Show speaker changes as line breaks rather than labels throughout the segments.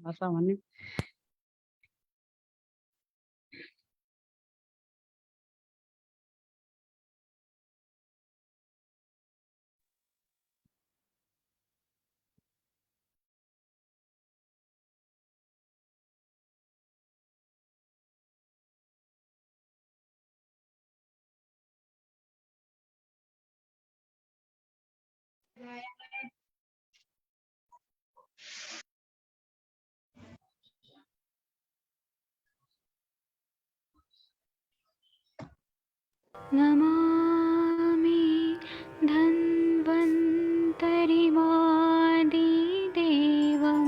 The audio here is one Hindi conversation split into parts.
असामान्य
नमामि धन्वन्तरिमादिदेवं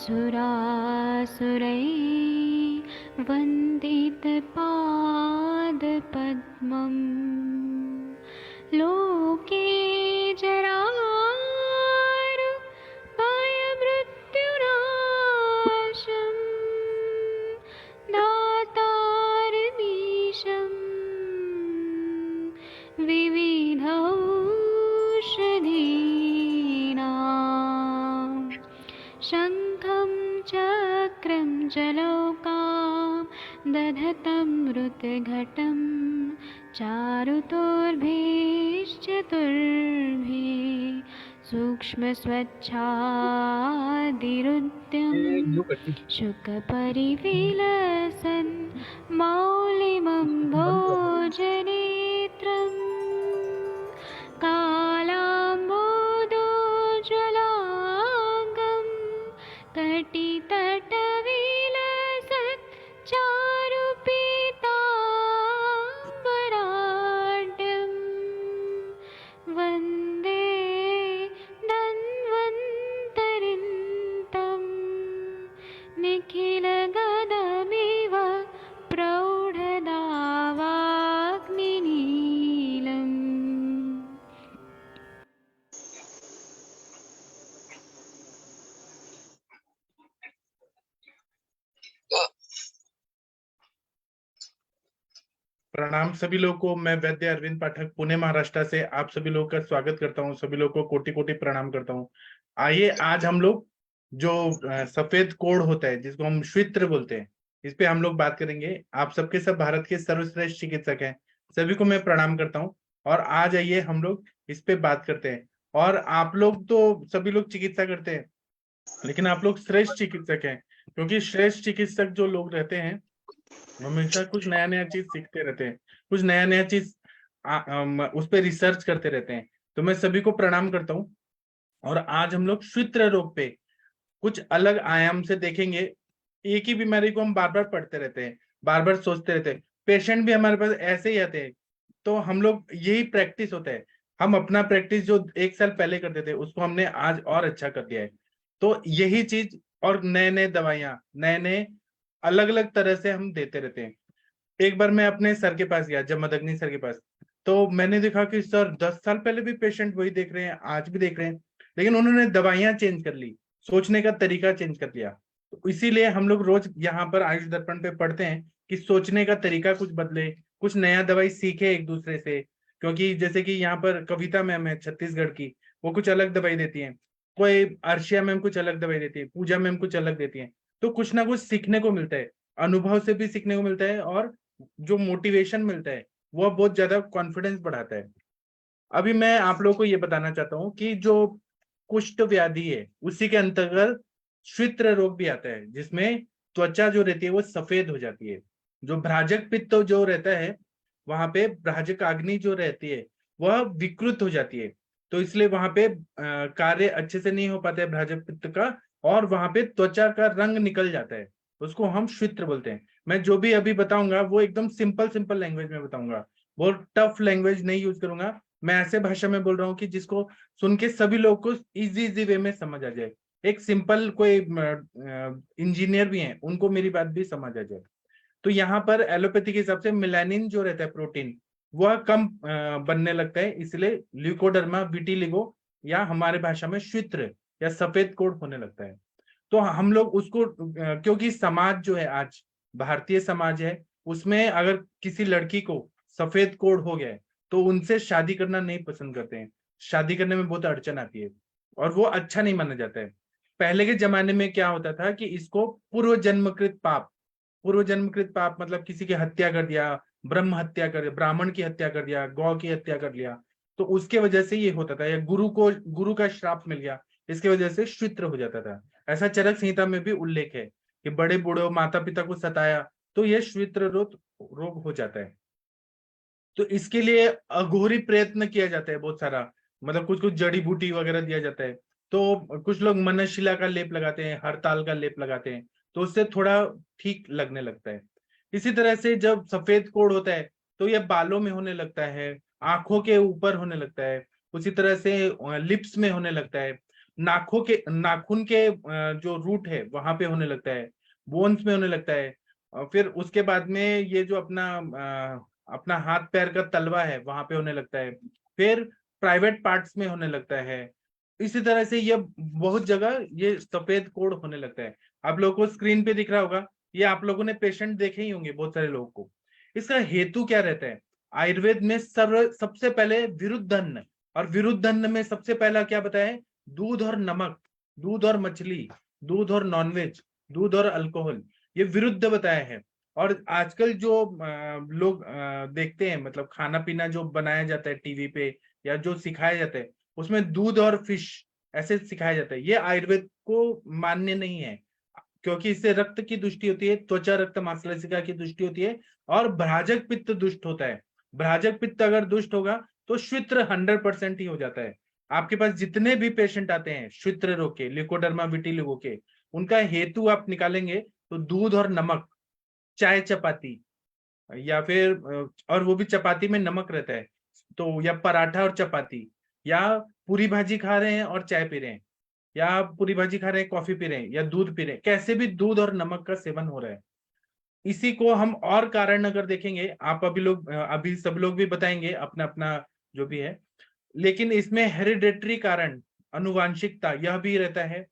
सुरासुरैर्वन्दितपादपद्मं लोके जरारुभयमृत्युनाशं दातारमीशं विविधौषधीनां शङ्खं चक्रं जलौकां दधतं मृतघटं चारुतोर्भिश्चतुर्भिः सूक्ष्मस्वच्छादिरुद्यं शुकपरिविलसन् मौलिमं भोजनेत्रं कालाम्बोदोज्ज्वलाङ्गं कटितटविलसत् चारुपीताम्बराढ्यं वन्दे धन्वन्तरिन्तं निखिलगदमिव प्रौढदावाग्निनीलम्।
प्रणाम सभी लोगों को। मैं वैद्य अरविंद पाठक पुणे महाराष्ट्र से आप सभी लोगों का स्वागत करता हूं। सभी लोगों को कोटि कोटि प्रणाम करता हूं। आइए आज हम लोग जो सफेद कोढ़ होता है जिसको हम श्वित्र बोलते हैं, इस पे हम लोग बात करेंगे। आप सबके सब भारत के सर्वश्रेष्ठ चिकित्सक हैं, सभी को मैं प्रणाम करता हूँ। और आज आइए हम लोग इस पे बात करते हैं। और आप लोग तो सभी लोग चिकित्सा करते हैं, लेकिन आप लोग श्रेष्ठ चिकित्सक हैं, क्योंकि श्रेष्ठ चिकित्सक जो लोग रहते हैं हमेशा कुछ नया नया चीज सीखते रहते हैं, कुछ नया नया चीज उस पर रिसर्च करते रहते हैं। तो मैं सभी को प्रणाम करता हूँ। और आज हम लोग श्वित्र रोग पे कुछ अलग आयाम से देखेंगे। एक ही बीमारी को हम बार बार पढ़ते रहते हैं, बार बार सोचते रहते हैं। पेशेंट भी हमारे पास ऐसे ही आते हैं, तो हम लोग यही प्रैक्टिस होता है। हम अपना प्रैक्टिस जो 1 साल पहले करते थे उसको हमने आज और अच्छा कर दिया है। तो यही चीज और नए नए दवाइयां नए नए अलग अलग तरह से हम देते रहते हैं। एक बार मैं अपने सर के पास गया, जब मदगनी सर के पास, तो मैंने देखा कि सर 10 साल पहले भी पेशेंट वही देख रहे हैं, आज भी देख रहे हैं, लेकिन उन्होंने दवाइयां चेंज कर ली, सोचने का तरीका चेंज कर लिया। तो इसीलिए हम लोग रोज यहाँ पर आयुष दर्पण पे पढ़ते हैं कि सोचने का तरीका कुछ बदले, कुछ नया दवाई सीखे एक दूसरे से। क्योंकि जैसे कि यहाँ पर कविता मैम है छत्तीसगढ़ की, वो कुछ अलग दवाई देती है, कोई अर्शिया मैम कुछ अलग दवाई देती है, पूजा मैम कुछ अलग देती है। तो कुछ ना कुछ सीखने को मिलता है, अनुभव से भी सीखने को मिलता है, और जो मोटिवेशन मिलता है वो बहुत ज्यादा कॉन्फिडेंस बढ़ाता है। अभी मैं आप लोगों को ये बताना चाहता हूँ कि जो कुष्ठ व्याधि है उसी के अंतर्गत श्वित्र रोग भी आता है, जिसमें त्वचा जो रहती है वो सफेद हो जाती है। जो भ्राजक पित्त जो रहता है, वहां पे भ्राजक अग्नि जो रहती है वह विकृत हो जाती है। तो इसलिए वहां पे कार्य अच्छे से नहीं हो पाता है भ्राजक पित्त का, और वहां पे त्वचा का रंग निकल जाता है, उसको हम श्वित्र बोलते हैं। मैं जो भी अभी बताऊंगा वो एकदम सिंपल सिंपल लैंग्वेज में बताऊंगा, वो टफ लैंग्वेज नहीं यूज करूंगा। मैं ऐसे भाषा में बोल रहा हूँ कि जिसको सुन के सभी लोग को इजी इजी वे में समझ आ जाए। एक सिंपल कोई इंजीनियर भी हैं, उनको मेरी बात भी समझ आ जाए। तो यहाँ पर एलोपैथी के हिसाब से मेलानिन जो रहता है प्रोटीन, वह कम बनने लगता है, इसलिए ल्यूकोडर्मा विटिलिगो या हमारे भाषा में श्वित्र या सफेद कोढ़ होने लगता है। तो हम लोग उसको क्योंकि समाज जो है आज भारतीय समाज है, उसमें अगर किसी लड़की को सफेद कोढ़ हो गया है तो उनसे शादी करना नहीं पसंद करते हैं, शादी करने में बहुत अड़चन आती है और वो अच्छा नहीं माना जाता है। पहले के जमाने में क्या होता था कि इसको पूर्व जन्मकृत पाप, पूर्व जन्मकृत पाप मतलब किसी की हत्या कर दिया, ब्रह्म हत्या कर दिया, ब्राह्मण की हत्या कर दिया, गौ की हत्या कर लिया, तो उसके वजह से ये होता था, या गुरु का श्राप मिल गया, इसके वजह से श्वित्र हो जाता था। ऐसा चरक संहिता में भी उल्लेख है कि बड़े बूढ़े माता पिता को सताया तो ये श्वित्र रोग हो जाता है। तो इसके लिए अघोरी प्रयत्न किया जाता है बहुत सारा, मतलब कुछ कुछ जड़ी बूटी वगैरह दिया जाता है। तो कुछ लोग मनशिला का लेप लगाते हैं, हरताल का लेप लगाते हैं, तो उससे थोड़ा ठीक लगने लगता है। इसी तरह से जब सफेद कोढ़ होता है तो यह बालों में होने लगता है, आंखों के ऊपर होने लगता है, उसी तरह से लिप्स में होने लगता है, नाखून के जो रूट है वहां पे होने लगता है, बोन्स में होने लगता है। फिर उसके बाद में ये जो अपना हाथ पैर का तलवा है वहां पे होने लगता है, फिर प्राइवेट पार्ट्स में होने लगता है। इसी तरह से ये बहुत जगह ये सफेद कोढ़ होने लगता है। आप लोगों को स्क्रीन पे दिख रहा होगा, ये आप लोगों ने पेशेंट देखे ही होंगे बहुत सारे लोगों को। इसका हेतु क्या रहता है? आयुर्वेद में सबसे पहले विरुद्धन्न, और विरुद्धन्न में सबसे पहला क्या बताया है? दूध और नमक, दूध और मछली, दूध और नॉनवेज, दूध और अल्कोहल, ये विरुद्ध बताया है। और आजकल जो लोग देखते हैं, मतलब खाना पीना जो बनाया जाता है टीवी पे या जो सिखाया जाता है, उसमें दूध और फिश ऐसे सिखाया जाता है, ये आयुर्वेद को मान्य नहीं है, क्योंकि इससे रक्त की दुष्टि होती है, त्वचा रक्त मांसलसिका की दुष्टि होती है, और भ्राजक पित्त दुष्ट होता है। भ्राजक पित्त अगर दुष्ट होगा तो श्वित्र 100% ही हो जाता है। आपके पास जितने भी पेशेंट आते हैं श्वित्र रोग के, लिकोडर्मा विटिलिगो के, उनका हेतु आप निकालेंगे तो दूध और नमक, चाय चपाती, या फिर और वो भी चपाती में नमक रहता है, तो या पराठा और चपाती, या पूरी भाजी खा रहे हैं और चाय पी रहे हैं, या पूरी भाजी खा रहे हैं कॉफी पी रहे हैं, या दूध पी रहे हैं, कैसे भी दूध और नमक का सेवन हो रहा है। इसी को हम और कारण अगर देखेंगे, आप अभी सब लोग भी बताएंगे अपना अपना जो भी है, लेकिन इसमें हेरिडेटरी कारण, अनुवांशिकता, यह भी रहता है।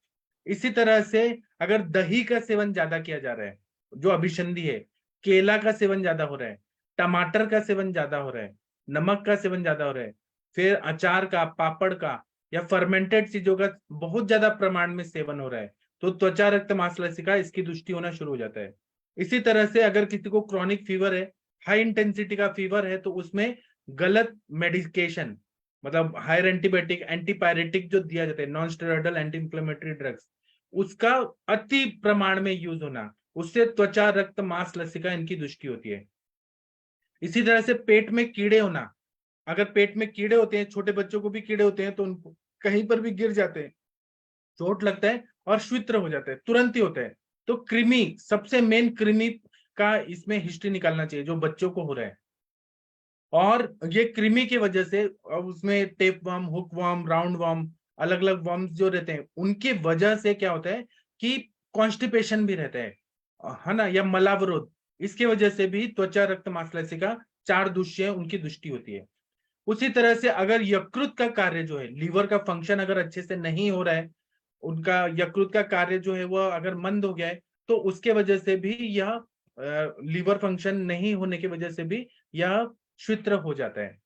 इसी तरह से अगर दही का सेवन ज्यादा किया जा रहा है, जो अभिसंधि है, केला का सेवन ज्यादा हो रहा है, टमाटर का सेवन ज्यादा हो रहा है, नमक का सेवन ज्यादा हो रहा है, फिर अचार का, पापड़ का, या फर्मेंटेड चीजों का बहुत ज्यादा प्रमाण में सेवन हो रहा है, तो त्वचा रक्त मांसलसिका इसकी दुष्टि होना शुरू हो जाता है। इसी तरह से अगर किसी को क्रॉनिक फीवर है, हाई इंटेंसिटी का फीवर है, तो उसमें गलत मेडिकेशन, मतलब हायर एंटीबायोटिक, एंटीपायरेटिक जो दिया जाता है, non steroidal anti inflammatory drugs, उसका अति प्रमाण में यूज होना, उससे त्वचा रक्त मांसलसिका इनकी दुष्टि होती है। इसी तरह से पेट में कीड़े होना, अगर पेट में कीड़े होते हैं, छोटे बच्चों को भी कीड़े होते हैं, तो उनको कहीं पर भी गिर जाते हैं, चोट लगता है और श्वित्र हो जाता है, तुरंत ही होता है। तो कृमि, सबसे मेन कृमि का इसमें हिस्ट्री निकालना चाहिए जो बच्चों को हो रहा है। और ये कृमि की वजह से उसमें tape worm, hook worm, round worm, अलग अलग वर्म्स जो रहते हैं, उनकी वजह से क्या होता है कि कॉन्स्टिपेशन भी रहता है ना, या मलावरोध, इसके वजह से भी त्वचा रक्त मांसलसिका, चार दूष्य उनकी दुष्टि होती है। उसी तरह से अगर यकृत का कार्य जो है, लीवर का फंक्शन अगर अच्छे से नहीं हो रहा है, उनका यकृत का कार्य जो है वह अगर मंद हो गया है, तो उसके वजह से भी यह लीवर फंक्शन नहीं होने की वजह से भी यह श्वित्र हो जाता है।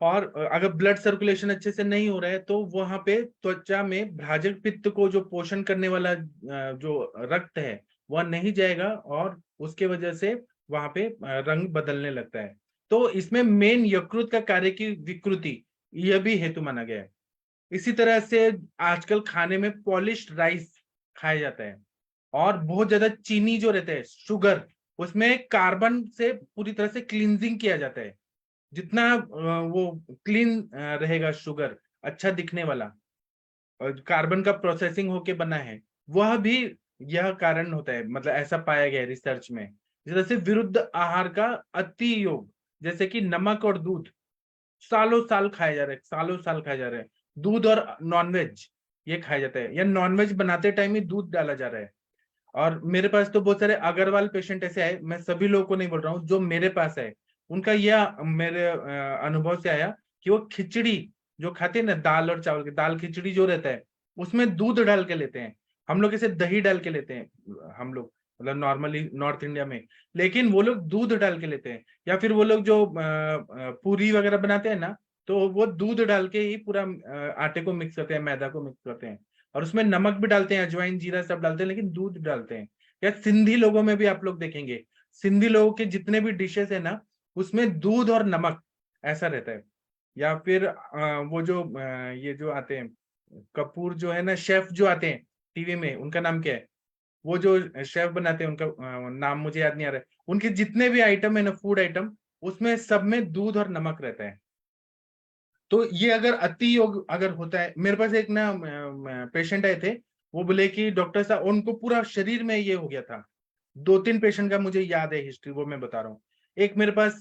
और अगर ब्लड सर्कुलेशन अच्छे से नहीं हो रहा है, तो वहां पे त्वचा में भ्राजक पित्त को जो पोषण करने वाला जो रक्त है वह नहीं जाएगा, और उसके वजह से वहां पे रंग बदलने लगता है। तो इसमें मेन यकृत का कार्य की विकृति, यह भी हेतु माना गया है। इसी तरह से आजकल खाने में पॉलिश्ड राइस खाया जाता है, और बहुत ज्यादा चीनी जो रहता है, शुगर, उसमें कार्बन से पूरी तरह से क्लींजिंग किया जाता है। जितना वो क्लीन रहेगा शुगर, अच्छा दिखने वाला, कार्बन का प्रोसेसिंग होके बना है, वह भी यह कारण होता है, मतलब ऐसा पाया गया है रिसर्च में। जैसे विरुद्ध आहार का अति योग, जैसे कि नमक और दूध सालों साल खाया जा रहा है, सालों साल खाया जा रहा है, दूध और नॉनवेज ये खाया जाता है, या नॉनवेज बनाते टाइम ही दूध डाला जा रहा है। और मेरे पास तो बहुत सारे अग्रवाल पेशेंट ऐसे आए, मैं सभी लोगों को नहीं बोल रहा हूँ, जो मेरे पास है उनका यह मेरे अनुभव से आया कि वो खिचड़ी जो खाते हैं ना, दाल और चावल की दाल खिचड़ी जो रहता है, उसमें दूध डाल के लेते हैं। हम लोग इसे दही डाल के लेते हैं, हम लोग मतलब नॉर्मली नॉर्थ इंडिया में, लेकिन वो लोग दूध डाल के लेते हैं। या फिर वो लोग जो पूरी वगैरह बनाते हैं ना, तो वो दूध डाल के ही पूरा आटे को मिक्स करते हैं, मैदा को मिक्स करते हैं। और उसमें नमक भी डालते हैं, अजवाइन जीरा सब डालते हैं, लेकिन दूध डालते हैं। या सिंधी लोगों में भी आप लोग देखेंगे, सिंधी लोगों के जितने भी डिशेस है ना, उसमें दूध और नमक ऐसा रहता है। या फिर वो जो ये जो आते हैं कपूर जो है ना, शेफ जो आते हैं टीवी में, उनका नाम क्या है, वो जो शेफ बनाते हैं, उनका नाम मुझे याद नहीं आ रहा है। उनके जितने भी आइटम है ना, फूड आइटम, उसमें सब में दूध और नमक रहता है। तो ये अगर अति योग अगर होता है, मेरे पास एक ना पेशेंट आए थे, वो बोले कि डॉक्टर साहब, उनको पूरा शरीर में ये हो गया था। 2-3 पेशेंट का मुझे याद है हिस्ट्री, वो मैं बता रहा हूँ। एक मेरे पास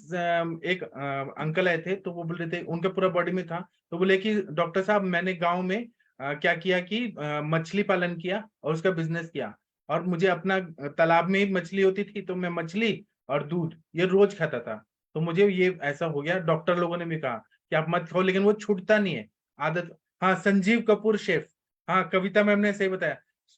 एक अंकल आए थे, तो वो बोल रहे थे उनके पूरा बॉडी में था। तो बोले कि डॉक्टर साहब, मैंने गांव में क्या किया कि मछली पालन किया और उसका बिजनेस किया, और मुझे अपना तालाब में ही मछली होती थी, तो मैं मछली और दूध ये रोज खाता था। तो मुझे ये ऐसा हो गया। डॉक्टर लोगों ने भी कहा कि आप मत खाओ, लेकिन वो छूटता नहीं है आदत। हाँ, संजीव कपूर शेफ, हाँ कविता मैम ने सही बताया।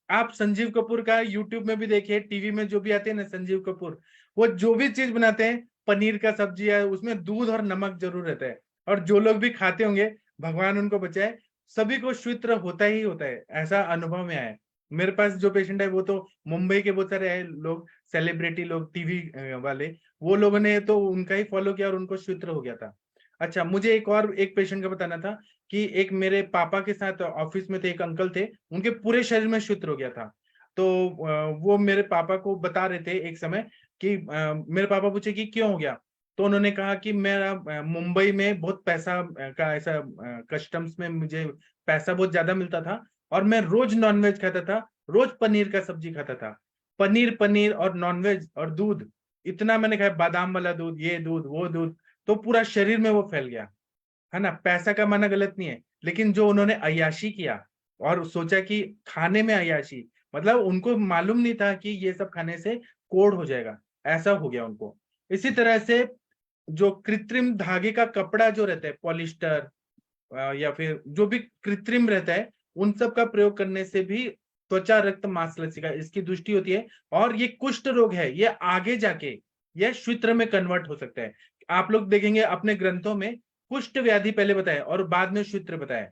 आप संजीव कपूर का यूट्यूब में भी देखिए, टीवी में जो भी आते हैं ना संजीव कपूर, वो जो भी चीज बनाते हैं, पनीर का सब्जी है, उसमें दूध और नमक जरूर रहता है। और जो लोग भी खाते होंगे, भगवान उनको बचाए, सभी को शुद्ध होता ही होता है, ऐसा अनुभव में आया है। मेरे पास जो पेशेंट है, वो तो मुंबई के बहुत सारे है लोग, सेलिब्रिटी लोग, टीवी वाले, वो लोगों ने तो उनका ही फॉलो किया और उनको शुद्ध हो गया था। अच्छा, मुझे एक पेशेंट का बताना था कि एक मेरे पापा के साथ ऑफिस में थे, एक अंकल थे, उनके पूरे शरीर में शुद्ध हो गया था। तो वो मेरे पापा को बता रहे थे एक समय कि मेरे पापा पूछे कि क्यों हो गया। तो उन्होंने कहा कि मेरा मुंबई में बहुत पैसा का ऐसा कस्टम्स में मुझे पैसा बहुत ज्यादा मिलता था, और मैं रोज नॉनवेज खाता था, रोज पनीर का सब्जी खाता था। पनीर पनीर और नॉनवेज और दूध, इतना मैंने खाया, बादाम वाला दूध, ये दूध वो दूध, तो पूरा शरीर में वो फैल गया। है ना, पैसा कमाना गलत नहीं है, लेकिन जो उन्होंने अय्याशी किया और सोचा कि खाने में अय्याशी, मतलब उनको मालूम नहीं था कि ये सब खाने से कोढ़ हो जाएगा, ऐसा हो गया उनको। इसी तरह से जो कृत्रिम धागे का कपड़ा जो रहता है, पॉलिस्टर या फिर जो भी कृत्रिम रहता है, उन सब का प्रयोग करने से भी त्वचा रक्त मांसलसिका इसकी दृष्टि होती है। और ये कुष्ठ रोग है, ये आगे जाके यह क्षुत्र में कन्वर्ट हो सकता है। आप लोग देखेंगे अपने ग्रंथों में कुष्ठ व्याधि पहले बताया और बाद में क्षुत्र बताया।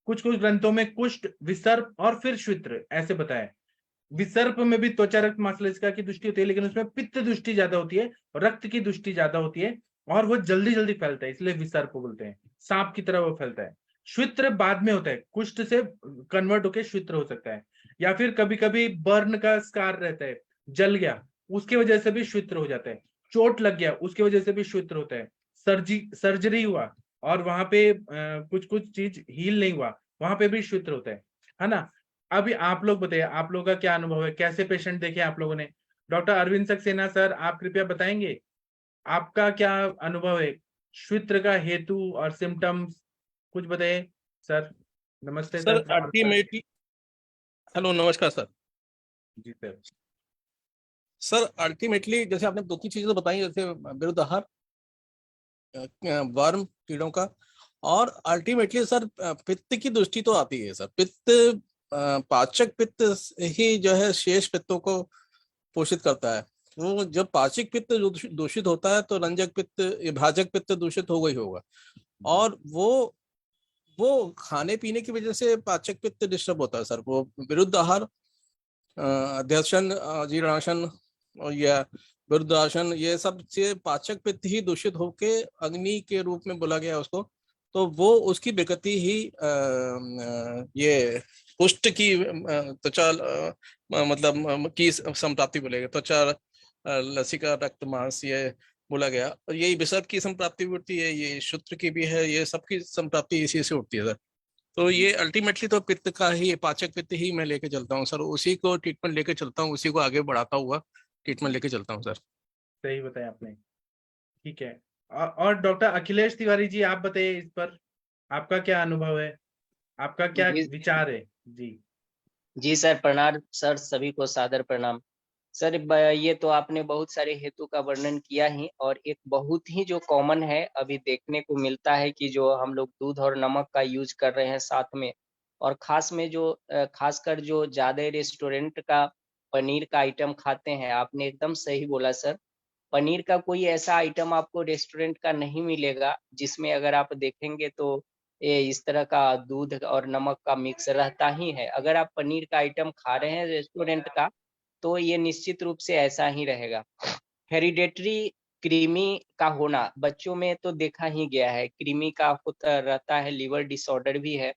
कुछ कुछ ग्रंथों में कुष्ठ, विसर्प और फिर क्षुत्र ऐसे बताया। विसर्प में भी त्वचा रक्त मांसलसिका की दृष्टि होती है, लेकिन उसमें पित्त दृष्टि ज्यादा होती है, रक्त की दृष्टि ज्यादा होती है, और वो जल्दी जल्दी फैलता है, इसलिए विसर्प बोलते हैं, सांप की तरह वो फैलता है। श्वित्र बाद में होता है, कुष्ठ से कन्वर्ट होकर श्वित्र हो सकता है। या फिर कभी कभी बर्न का स्कार रहता है, जल गया, उसकी वजह से भी श्वित्र हो जाता है। चोट लग गया, उसकी वजह से भी श्वित्र होता है। सर्जरी हुआ और वहां पे कुछ कुछ चीज हील नहीं हुआ, वहां पे भी श्वित्र होता है ना। अभी आप लोग बताइए, आप लोगों का क्या अनुभव है, कैसे पेशेंट देखे आप लोगों ने। डॉक्टर अरविंद सक्सेना सर, आप कृपया बताएंगे आपका क्या अनुभव है, श्वित्र का हेतु और सिम्टम्स कुछ बताइए सर। नमस्ते
सर
सर, नमस्कार।
अल्टीमेटली, हेलो नमस्कार सर।
जी सर।
सर अल्टीमेटली जैसे आपने दो तीन चीजें बताई, जैसे विरुद्ध आहार, वर्म कीड़ों का, और अल्टीमेटली सर पित्त की दृष्टि तो आती है सर। पित्त पाचक पित्त ही जो है शेष पित्तों को पोषित करता है। तो जब पाचक पित्त दूषित होता है तो रंजक पित्त, भाजक पित्त दूषित होगा ही होगा। और वो खाने पीने की वजह से पाचक पित्त डिस्टर्ब होता है सर। वो विरुद्ध आहार, अध्यक्षन, जीर्णासन और या विरुद्धासन, ये सब से पाचक पित्त ही दूषित होके अग्नि के रूप में बोला गया उसको। तो वो उसकी विकृति ही ये कुष्ठ की त्वचा मतलब की संप्राप्ति बोलेगा। त्वचा लसिका रक्त मांस ये बोला गया, और यही विसर्प की संप्राप्ति भी होती है, ये शूत्र की भी है, ये सबकी संप्राप्ति इसी से उठती है सर। तो ये अल्टीमेटली तो पित्त का ही, पाचक पित्त ही मैं लेके चलता हूँ सर, उसी को ट्रीटमेंट लेके चलता हूँ, उसी को आगे बढ़ाता हुआ ट्रीटमेंट लेके चलता हूँ सर।
सही बताया आपने, ठीक है। और डॉक्टर अखिलेश तिवारी जी, आप बताइए इस पर, आपका क्या अनुभव है, आपका क्या
जी
विचार है जी।
जी सर, प्रणाम सर, सभी को सादर प्रणाम। सर ये तो आपने बहुत सारे हेतु का वर्णन किया ही, और एक बहुत ही जो कॉमन है अभी देखने को मिलता है कि जो हम लोग दूध और नमक का यूज कर रहे हैं साथ में, और खासकर जो ज्यादा रेस्टोरेंट का पनीर का आइटम खाते हैं। आपने एकदम सही बोला सर, पनीर का कोई ऐसा आइटम आपको रेस्टोरेंट का नहीं मिलेगा जिसमें अगर आप देखेंगे तो ये इस तरह का दूध और नमक का मिक्स रहता ही है। अगर आप पनीर का आइटम खा रहे हैं रेस्टोरेंट का, तो ये निश्चित रूप से ऐसा ही रहेगा। हेरिडेटरी कृमि का होना बच्चों में तो देखा ही गया है, कृमि का होता रहता है, लिवर डिसऑर्डर भी है।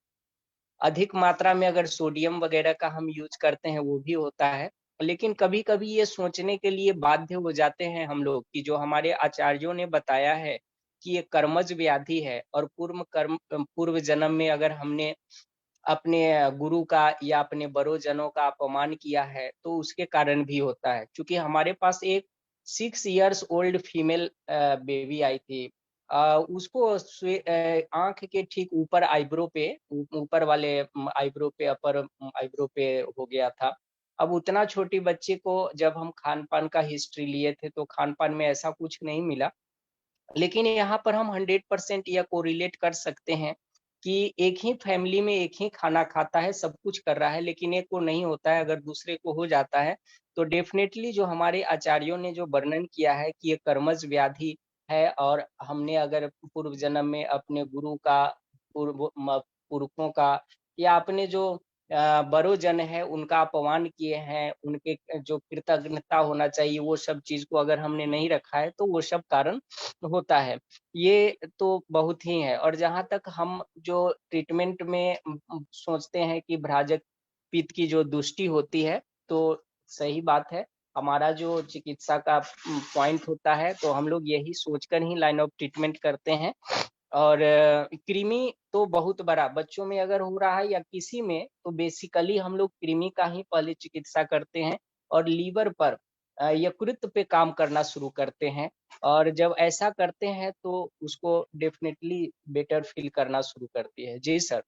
अधिक मात्रा में अगर सोडियम वगैरह का हम यूज करते हैं वो भी होता है। लेकिन कभी-कभी ये सोचने के लिए बाध्य हो जाते हैं हम लोग कि जो हमारे आचार्यों ने बताया है कि ये कर्मज व्याधि है और पूर्व जन्म में अगर हमने अपने गुरु का या अपने बड़ों जनों का अपमान किया है तो उसके कारण भी होता है। क्योंकि हमारे पास एक 6 years old female baby I थी। उसको आँख के ठीक ऊपर आईब्रो पे ऊपर वाले आईब्रो पे अपर आईब्रो पे हो गया था। अब उतना छोटी बच्चे को जब हम खान-पान का हिस्ट्री लिए थे तो खान-पान में ऐसा कुछ नहीं मिला। लेकिन यहाँ पर हम 100% यह कोरिलेट कर सकते हैं कि एक ही फैमिली में एक ही खाना खाता है, सब कुछ कर रहा है, लेकिन एक को नहीं होता है, अगर दूसरे को हो जाता है, तो डेफ़िनेटली जो हमारे आचार्यों ने जो वर्णन किया है कि ये कर्मज व्याधि है और हमने अगर पूर्व जन्म में अपने गुरु का, पुरखों का या अपने जो बड़ों जन है उनका अपमान किए हैं, उनके जो कृतज्ञता होना चाहिए वो सब चीज़ को अगर हमने नहीं रखा है, तो वो सब कारण होता है। ये तो बहुत ही है। और जहाँ तक हम जो ट्रीटमेंट में सोचते हैं कि भ्राजक पित्त की जो दुष्टि होती है, तो सही बात है। हमारा जो चिकित्सा का पॉइंट होता है, तो हम लोग यही सोचकर ही लाइन ऑफ ट्रीटमेंट करते हैं। और कृमि तो बहुत बड़ा बच्चों में अगर हो रहा है या किसी में, तो बेसिकली हम लोग कृमि का ही पहले चिकित्सा करते हैं और लीवर पर यकृत पे काम करना शुरू करते हैं। और जब ऐसा करते हैं तो उसको डेफिनेटली बेटर फील करना शुरू करती है। जी सर।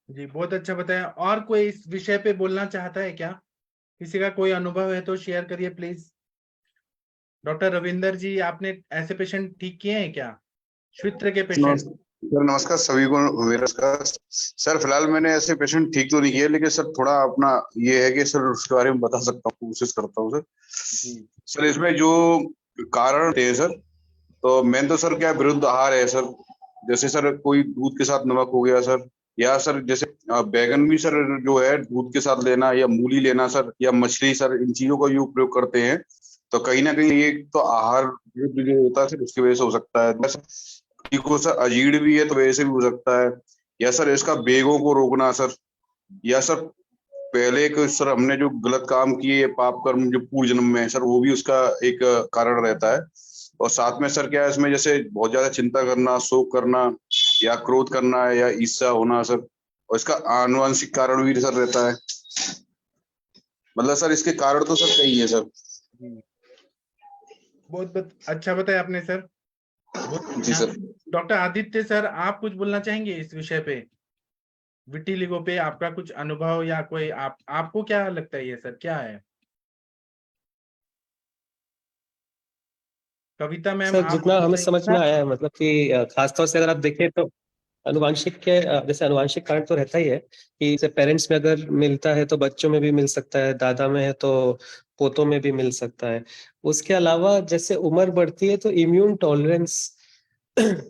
जी, बहुत अच्छा बताया। और कोई इस विषय पे बोलना चाहता है क्या? किसी का कोई अनुभव है तो शेयर करिए प्लीज। डॉक्टर रविंदर जी, आपने ऐसे पेशेंट ठीक किए हैं क्या? श्वित्र के पेशेंट?
सर नमस्कार, सभी को मेरा नमस्कार। सर फिलहाल मैंने ऐसे पेशेंट ठीक तो नहीं किए, लेकिन सर थोड़ा अपना ये है कि सर उसके बारे में बता सकता हूँ, कोशिश करता हूँ सर।
जी
सर इसमें जो कारण थे सर, तो मेन तो सर क्या विरुद्ध आहार है सर। जैसे सर कोई दूध के साथ नमक हो गया सर, या सर जैसे बैगन भी सर जो है दूध के साथ लेना, या मूली लेना सर, या मछली सर, इन चीजों का यूज प्रयोग करते हैं। तो कहीं ना कहीं ये तो आहार विरुद्ध जो होता है सर उसकी वजह से हो सकता है। किसी को सर अजीर्ण भी है तो वैसे भी हो सकता है। या सर इसका बेगों को रोकना सर, या सर पहले एक सर हमने जो गलत काम किए, पाप कर्म जो पूर्व जन्म में है सर, वो भी उसका एक कारण रहता है। और साथ में सर क्या है इसमें, जैसे बहुत ज्यादा चिंता करना, शोक करना, या क्रोध करना, या ईर्ष्या होना सर, और इसका आनुवंशिक कारण भी सर रहता है। मतलब सर इसके कारण तो सर कई है सर।
बहुत अच्छा बताया आपने सर।
जी सर।
डॉक्टर आदित्य सर, आप कुछ बोलना चाहेंगे इस विषय पे, विटिलिगो पे? आपका कुछ अनुभव या कोई आपको क्या लगता है ये सर क्या है? कविता मैम,
सर
आप
जितना हमें
बताइए।
समझ में आया है, मतलब कि खासतौर से अगर आप देखें तो अनुवांशिक के जैसे अनुवांशिक कारण तो रहता ही है कि जैसे पेरेंट्स में अगर मिलता है तो बच्चों में भी मिल सकता है, दादा में है तो पोतों में भी मिल सकता है। उसके अलावा जैसे उम्र बढ़ती है तो इम्यून टॉलरेंस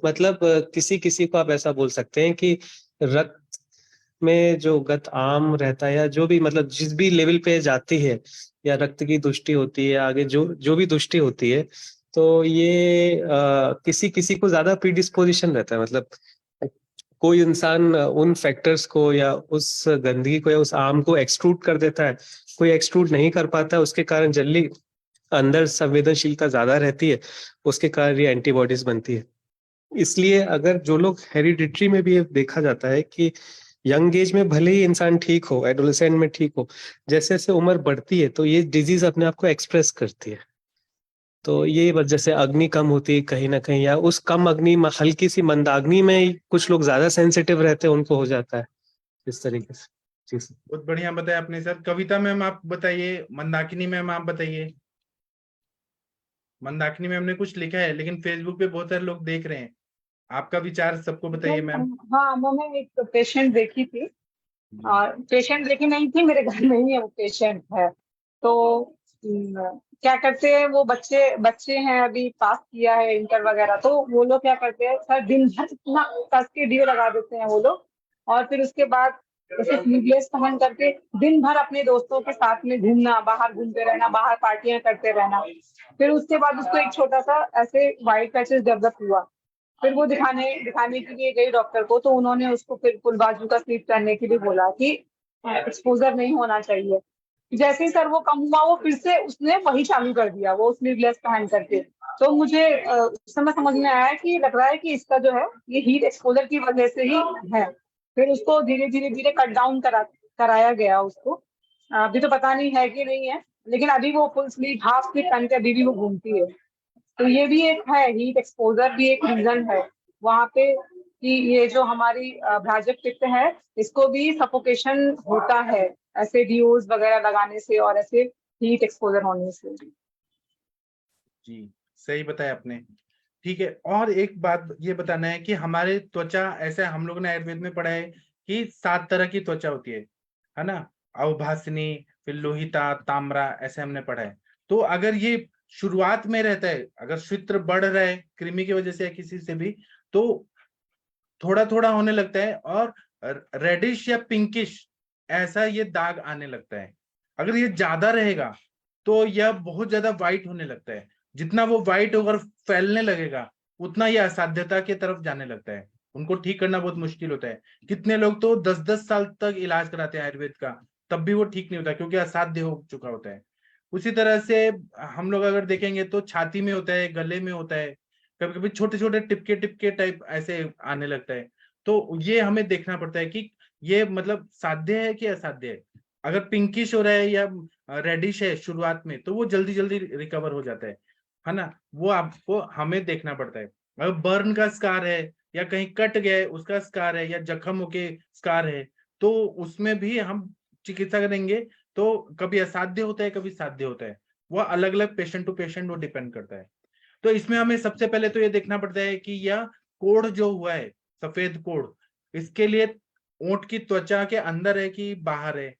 मतलब किसी किसी को आप ऐसा बोल सकते हैं कि रक्त में जो गत आम रहता है, या जो भी मतलब जिस भी लेवल पे जाती है, या रक्त की दुष्टि होती है, आगे जो जो भी दुष्टि होती है, तो ये किसी किसी को ज्यादा प्रीडिस्पोजिशन रहता है। मतलब कोई इंसान उन फैक्टर्स को या उस गंदगी को या उस आम को एक्सट्रूड कर देता है, कोई एक्सट्रूड नहीं कर पाता, उसके कारण जल्दी अंदर संवेदनशीलता ज्यादा रहती है, उसके कारण ये एंटीबॉडीज बनती है। इसलिए अगर जो लोग हेरिडिटरी में भी ये देखा जाता है कि यंग एज में भले ही इंसान ठीक हो, एडोलेसेंट में ठीक हो, जैसे जैसे उम्र बढ़ती है तो ये डिजीज अपने आप को एक्सप्रेस करती है। तो ये वजह से अग्नि कम होती है कहीं ना कहीं, या उस कम अग्नि में हल्की सी मंदाग्नि में कुछ लोग ज्यादा सेंसिटिव रहते हैं, उनको हो जाता है इस तरीके से। जी सर।
बहुत बढ़िया बताया आपने सर। कविता मैम आप बताइए, मंदाकिनी मैम आप बताइए। मंदाकिनी मैम ने कुछ लिखा है लेकिन फेसबुक पे बहुत सारे लोग देख रहे हैं, आपका विचार सबको बताइए मैम।
हाँ, मैंने एक पेशेंट देखी थी। पेशेंट देखी नहीं थी, मेरे घर में ही है वो पेशेंट है। तो क्या करते हैं वो बच्चे बच्चे हैं, अभी पास किया है इंटर वगैरह, तो वो लोग क्या करते हैं सर, दिन भर इतना कस के डीओ लगा देते हैं वो लोग, और फिर उसके बाद जैसे स्लीवलेस पहन करके दिन भर अपने दोस्तों के साथ में घूमना, बाहर घूमते रहना, बाहर पार्टियां करते रहना। फिर उसके बाद उसको एक छोटा सा ऐसे व्हाइट पैचेस डेवलप हुआ। फिर वो दिखाने दिखाने के लिए गई डॉक्टर को, तो उन्होंने उसको फिर फुल बाजू का स्लीव पहनने के लिए बोला कि एक्सपोजर नहीं होना चाहिए। जैसे ही सर वो कम हुआ, वो फिर से उसने वही चालू कर दिया, वो स्लीवलेस पहन करके। तो मुझे उस समय समझ में आया कि लग रहा है कि इसका जो है ये हीट एक्सपोजर की वजह से ही है। फिर उसको धीरे धीरे धीरे कट डाउन कराया गया उसको। अभी तो पता नहीं है कि नहीं है, लेकिन अभी वो फुल स्लीव हाफ स्लीव पहन के अभी भी वो घूमती है। तो ये भी एक है, हीट एक्सपोजर भी एक रीजन है वहां पे, कि ये जो हमारी भ्राजक पित्त है, इसको भी सफोकेशन होता है ऐसे डीओज वगैरह लगाने से और ऐसे हीट एक्सपोजर होने से।
जी, सही बताया आपने। ठीक है, और एक बात ये बताना है कि हमारे त्वचा, ऐसे हम लोगों ने आयुर्वेद में पढ़ा है कि 7 तरह की त्वचा होती है ना? अवभासनी, फिर लोहिता, ताम्रा, ऐसे हमने पढ़ा है। तो अगर ये शुरुआत में रहता है, अगर क्षेत्र बढ़ रहा है कृमि की वजह से या किसी से भी, तो थोड़ा थोड़ा होने लगता है और रेडिश या पिंकिश ऐसा ये दाग आने लगता है। अगर ये ज्यादा रहेगा तो यह बहुत ज्यादा व्हाइट होने लगता है। जितना वो व्हाइट अगर फैलने लगेगा, उतना ये असाध्यता की तरफ जाने लगता है। उनको ठीक करना बहुत मुश्किल होता है। कितने लोग तो 10-10 साल तक इलाज कराते हैं आयुर्वेद का, तब भी वो ठीक नहीं होता, क्योंकि असाध्य हो चुका होता है। उसी तरह से हम लोग अगर देखेंगे तो छाती में होता है, गले में होता है, कभी कभी छोटे छोटे टिपके टिपके टाइप ऐसे आने लगता है। तो ये हमें देखना पड़ता है कि ये मतलब साध्य है कि असाध्य है। अगर पिंकिश हो रहा है या रेडिश है शुरुआत में, तो वो जल्दी जल्दी रिकवर हो जाता है ना? वो आपको हमें देखना पड़ता है। अगर बर्न का स्कार है या कहीं कट गया है उसका स्कार है या जख्म होके स्कार है, तो उसमें भी हम चिकित्सा करेंगे। तो कभी असाध्य होता है, कभी साध्य होता है। वो अलग अलग पेशेंट टू पेशेंट वो डिपेंड करता है। तो इसमें हमें सबसे पहले तो ये देखना पड़ता है कि यह कोढ़ जो हुआ है, सफेद कोढ़, इसके लिए ओंठ की त्वचा के अंदर है कि बाहर है,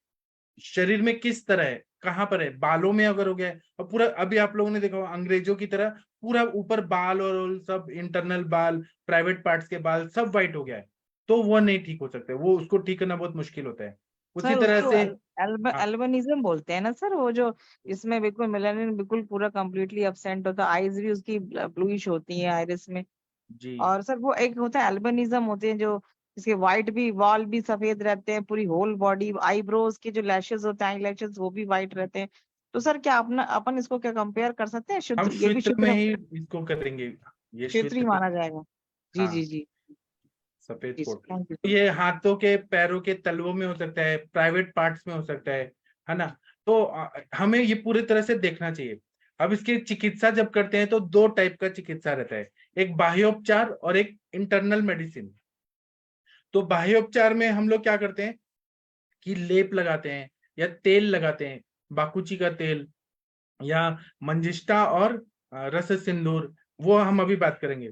शरीर में किस तरह है, कहाँ पर है, बालों में अगर हो गया है, और पूरा अभी आप लोगों ने देखा होगा अंग्रेजों की तरह पूरा ऊपर बाल और सब इंटरनल बाल, प्राइवेट पार्ट्स के बाल सब व्हाइट हो गया है, तो वो नहीं ठीक हो सकते। वो उसको ठीक करना बहुत मुश्किल होता है। उसी
सर
तरह
उसको
से हाँ,
एल्बनिज्म बोलते हैं ना सर, वो जो इसमें बिल्कुल मेलानिन बिल्कुल पूरा कंप्लीटली एब्सेंट होता है, आईज भी उसकी ब्लूइश होती है आइरिस में।
जी
और सर वो एक होता है एल्बनिज्म होते हैं, जो इसके व्हाइट भी वाल भी सफेद रहते हैं, पूरी होल बॉडी, आईब्रोज के जो लैशेस होते हैं, आई लैशेस वो भी व्हाइट रहते हैं। तो सर क्या अपना अपन इसको क्या कंपेयर कर सकते हैं?
हम
शुद्ध, ये भी
क्षेत्र में
शुद्ध
ही इसको करेंगे, ये
क्षेत्र ही
क्षेत्र
माना जाएगा। जी
हाँ,
जी जी
सफेद
जी
कोट।
Thank you.
ये हाथों के पैरों के तलवों में हो सकता है, प्राइवेट पार्ट्स में हो सकता है ना? तो हमें ये पूरी तरह से देखना चाहिए। अब इसकी चिकित्सा जब करते हैं तो 2 टाइप का चिकित्सा रहता है, एक बाह्योपचार और एक इंटरनल मेडिसिन। तो बाह्योपचार में हम लोग क्या करते हैं कि लेप लगाते हैं या तेल लगाते हैं, बाकुची का तेल या मंजिष्ठा और रस सिंदूर, वो हम अभी बात करेंगे।